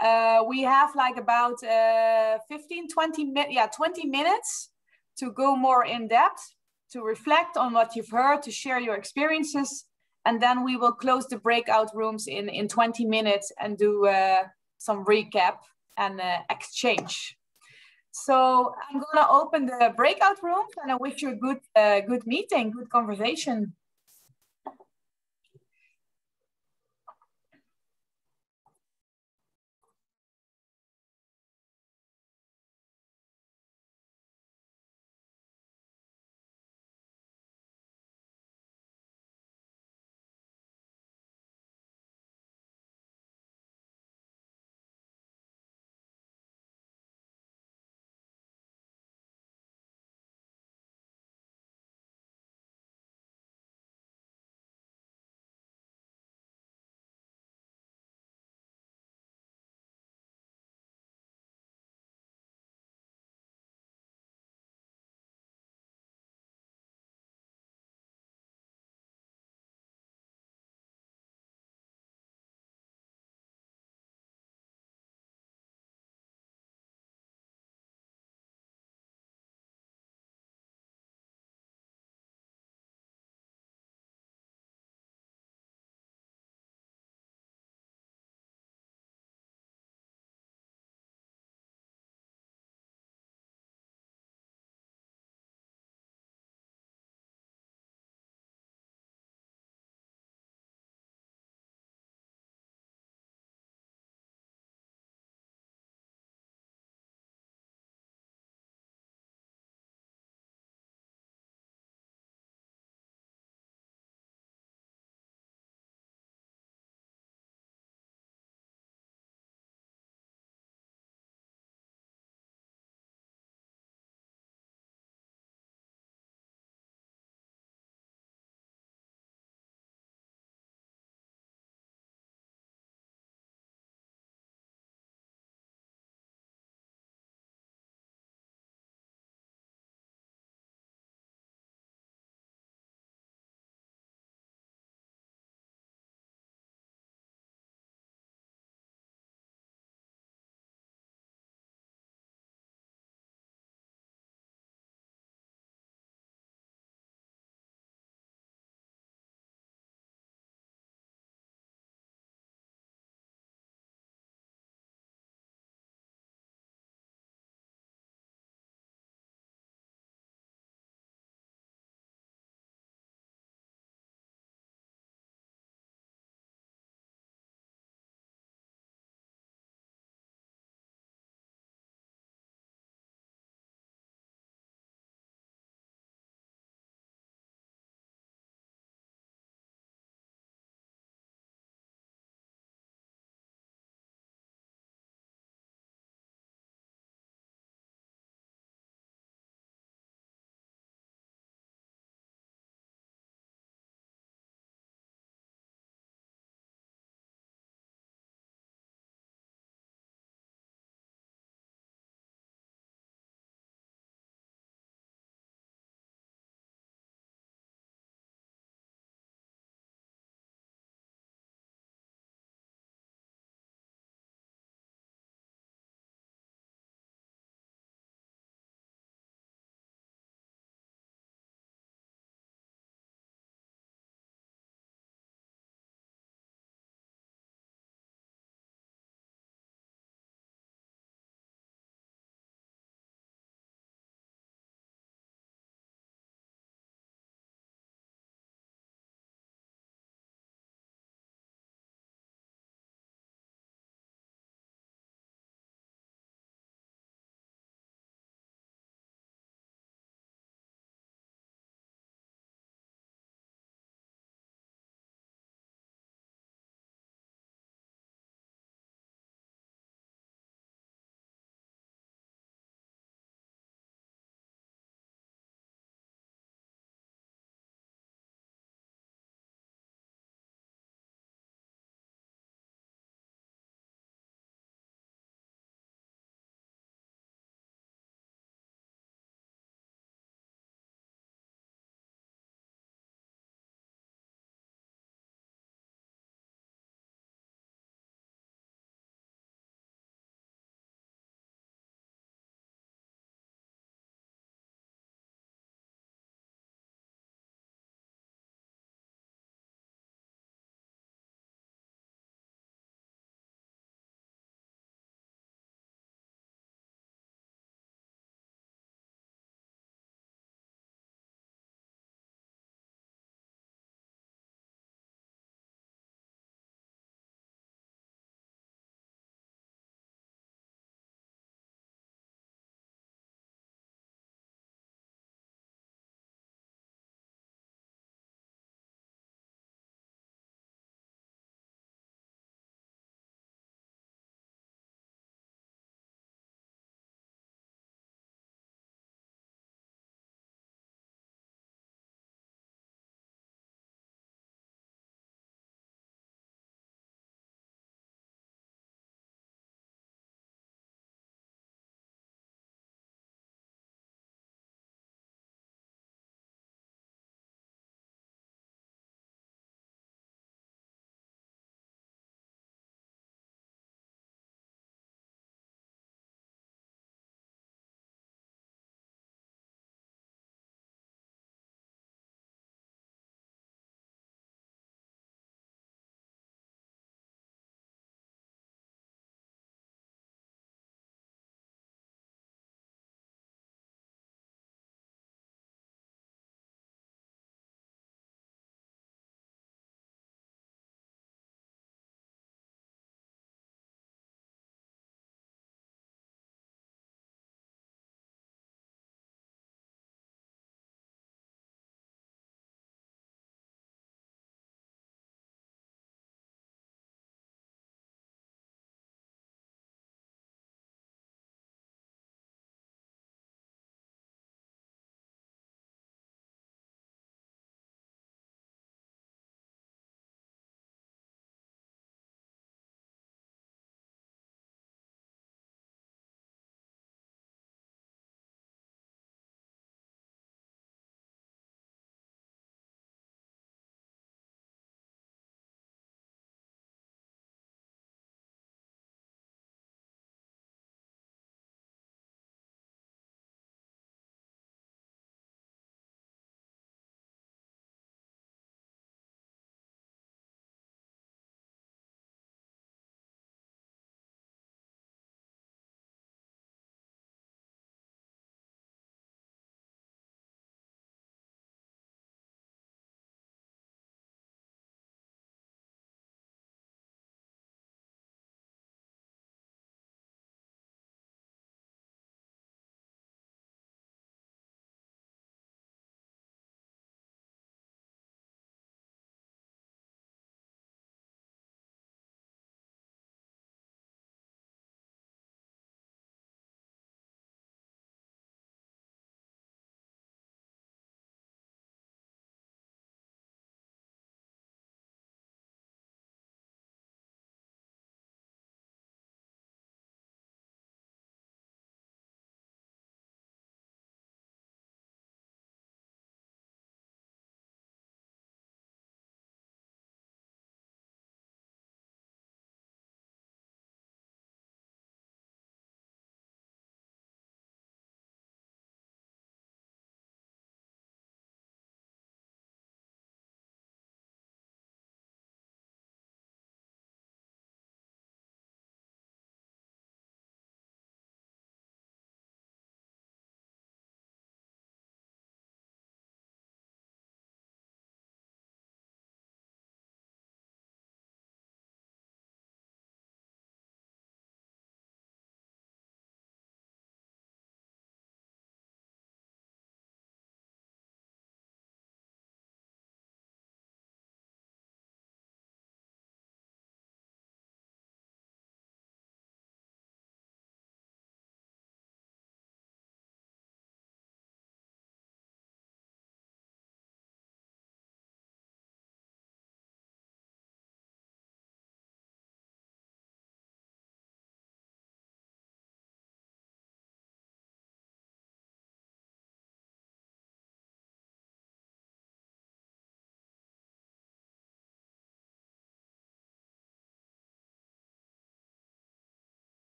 we have like about 20 minutes to go more in depth, to reflect on what you've heard, to share your experiences. And then we will close the breakout rooms in 20 minutes and do some recap and exchange. So I'm going to open the breakout rooms, and I wish you a good meeting, good conversation.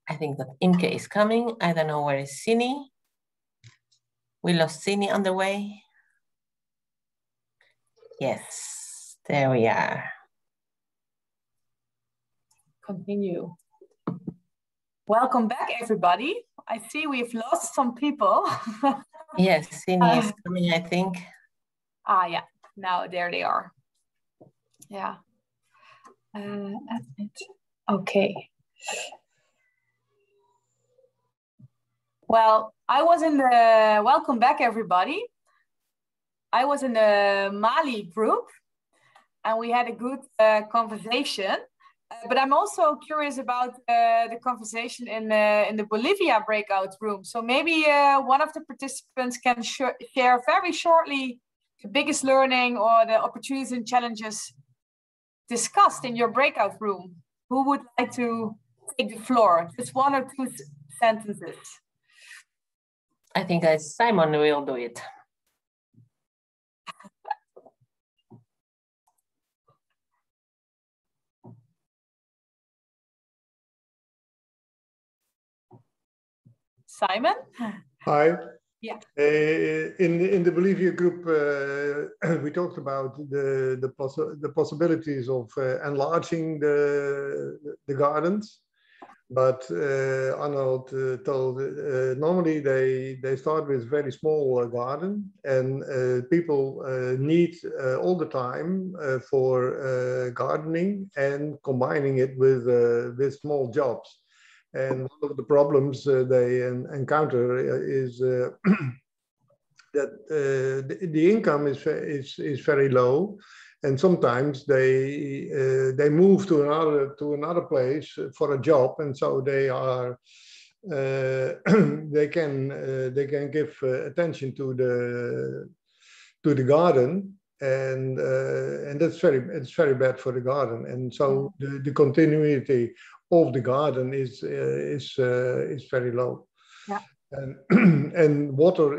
I think that Imke is coming. I don't know where is Sini. We lost Sini on the way. Yes, there we are. Continue. Welcome back, everybody. I see we've lost some people. Yes, Sini is coming, I think. Yeah, now there they are. Yeah. Okay. Well, I was in the, welcome back everybody. I was in the Mali group and we had a good conversation, but I'm also curious about the conversation in the Bolivia breakout room. So maybe one of the participants can share very shortly the biggest learning or the opportunities and challenges discussed in your breakout room. Who would like to take the floor? Just one or two sentences. I think Simon will do it. Simon? Hi. Yeah. In the Bolivia group, we talked about the possibilities of enlarging the gardens. But Arnold told normally they start with very small garden, and people need all the time for gardening and combining it with small jobs. And one of the problems they encounter is that the income is very low. And sometimes they move to another place for a job, and so they are they can give attention to the garden, and it's very bad for the garden. And so the continuity of the garden is very low. Yeah. And water,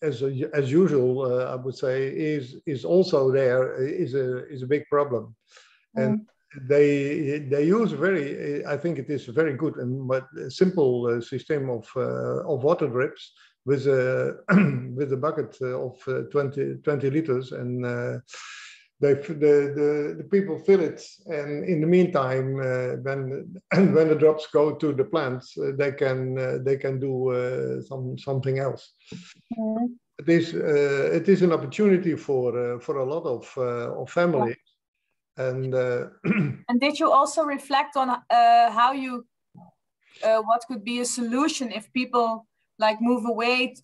as usual, I would say, is also there, is a big problem. And they use I think it is a very good but simple system of water drips with a bucket of 20 liters, and the people fill it, and in the meantime, when the drops go to the plants, they can do something else. It is an opportunity for a lot of families, and and did you also reflect on how you what could be a solution if people like move away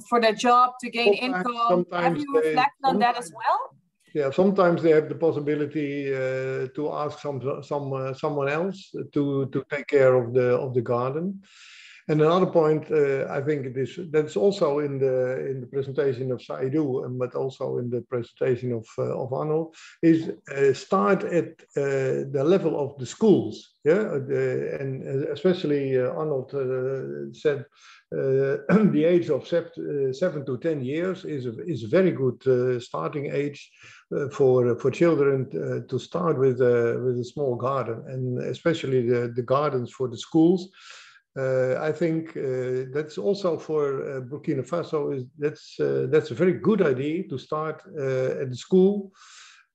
for their job to gain income? Have you reflected on that as well? Yeah, sometimes they have the possibility to ask someone else to take care of the garden. And another point, I think that's also in the presentation of Saidu, but also in the presentation of Arnold, is start at the level of the schools. Yeah, and especially Arnold said the age of 7 to 10 years is a very good starting age for children to start with a small garden, and especially the gardens for the schools. I think that's also for Burkina Faso. That's a very good idea to start at the school,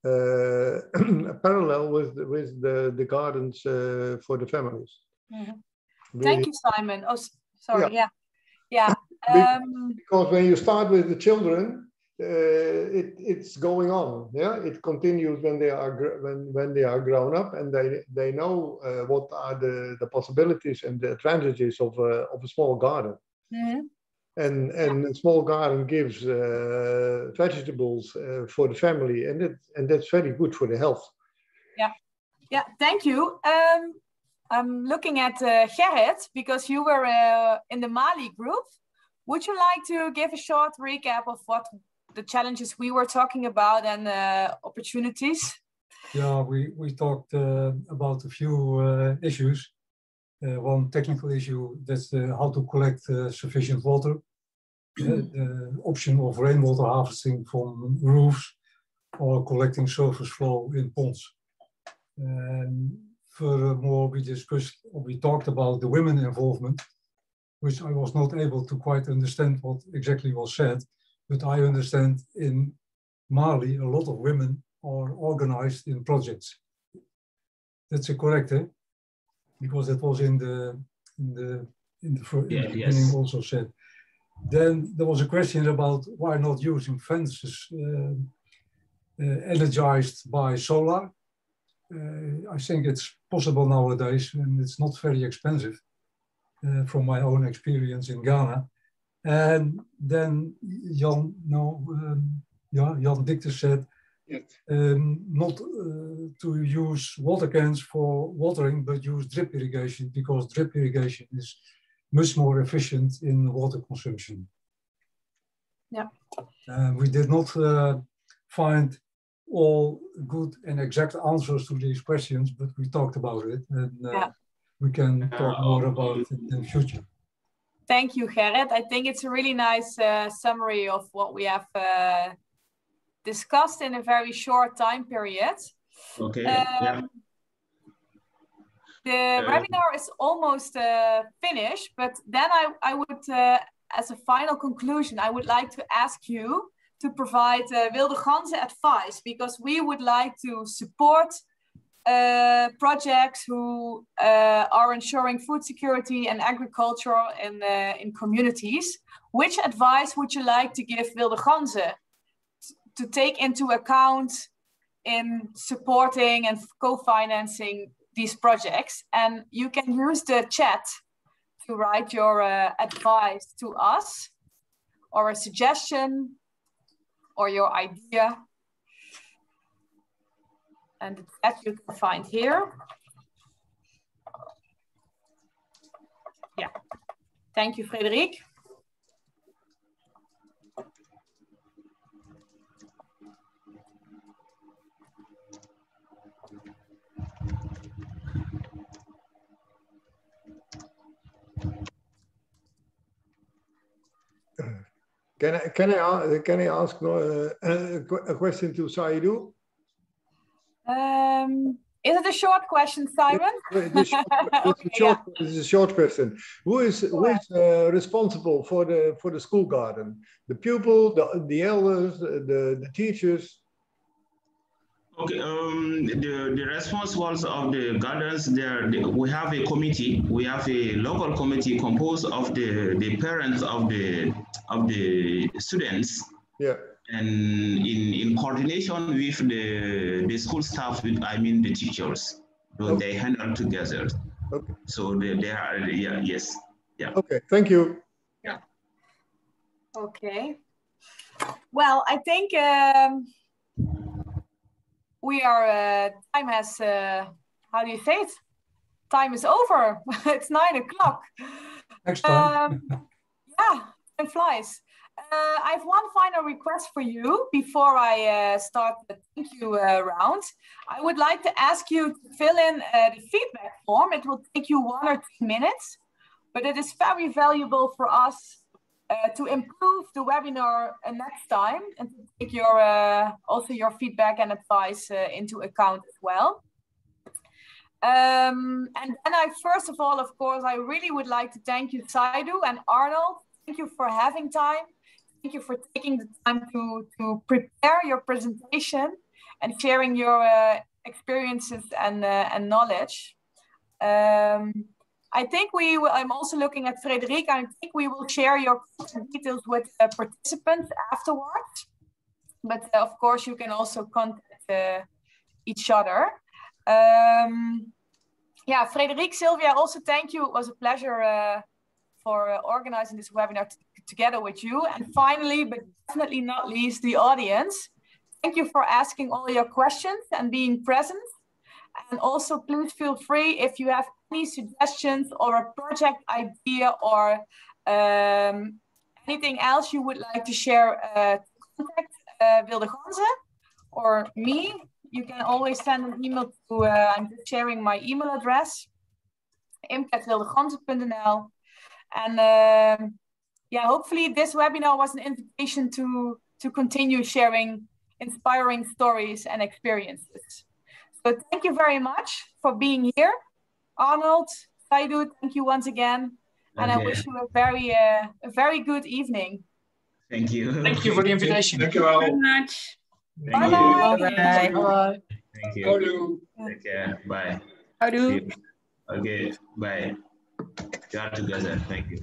parallel with the gardens for the families. Mm-hmm. Thank you, Simon. Oh, sorry. Yeah. Because when you start with the children, it's going on. Yeah, it continues when they are grown up, and they know what are the possibilities and the advantages of a small garden. Mm-hmm. And a small garden gives vegetables for the family, and that's very good for the health. Yeah. Thank you. I'm looking at Gerrit, because you were in the Mali group. Would you like to give a short recap of what the challenges we were talking about and opportunities? Yeah, we talked about a few issues. One technical issue, that's how to collect sufficient water. The option of rainwater harvesting from roofs or collecting surface flow in ponds. furthermore, we talked about the women involvement, which I was not able to quite understand what exactly was said, but I understand in Mali, a lot of women are organized in projects. That's correct, eh? Because that was in the beginning also said. Then there was a question about why not using fences energized by solar. I think it's possible nowadays, and it's not very expensive from my own experience in Ghana. And then Jan Dicter said, not to use water cans for watering, but use drip irrigation, because drip irrigation is much more efficient in water consumption. Yeah. We did not find all good and exact answers to these questions, but we talked about it, and we can talk more about it in the future. Thank you, Gerrit. I think it's a really nice summary of what we have discussed in a very short time period. Okay. The webinar is almost finished, but then I would, as a final conclusion, I would like to ask you to provide Wilde Ganzen advice, because we would like to support projects who are ensuring food security and agriculture in communities. Which advice would you like to give Wilde Ganzen to take into account in supporting and co-financing these projects? And you can use the chat to write your advice to us, or a suggestion, or your idea. And the chat you can find here. Yeah, thank you, Frederik. Can I ask a question to Saidou? Is it a short question, Simon? It's a short question. Who is responsible for the school garden? The pupil, the elders, the teachers? Okay, the responsibles of the gardens, we have a committee. We have a local committee composed of the parents of the students. Yeah. And in coordination with the school staff, I mean the teachers, so they handle together. Okay. So they are, yes. Okay, thank you. Yeah. Okay. Well, I think we are, time has, how do you say it? Time is over. It's 9 o'clock. Next time. Yeah, time flies. I have one final request for you before I start the thank you round. I would like to ask you to fill in the feedback form. It will take you 1 or 2 minutes, but it is very valuable for us to improve the webinar next time, and to take your also your feedback and advice into account as well. And then first of all, of course, I really would like to thank you, Saidou and Arnold. Thank you for having time. Thank you for taking the time to prepare your presentation and sharing your experiences and knowledge. I think I'm also looking at Frederik. I think we will share your contact details with participants afterwards. But of course, you can also contact each other. Yeah, Frederik, Sylvia, also thank you. It was a pleasure for organizing this webinar together with you. And finally, but definitely not least, the audience. Thank you for asking all your questions and being present. And also, please feel free if you have any suggestions or a project idea or anything else you would like to share, to contact Wilde Ganzen or me. You can always send an email to, I'm just sharing my email address, info@wildeganzen.nl. And yeah, hopefully this webinar was an invitation to continue sharing inspiring stories and experiences. So thank you very much for being here. Arnold, Saidu, thank you once again. And I wish you a very good evening. Thank you. Thank you for the invitation. Thank you very much. Bye-bye. Bye. Bye. Thank you. Take care. Bye. Houdoe. Okay, bye. We are together. Thank you.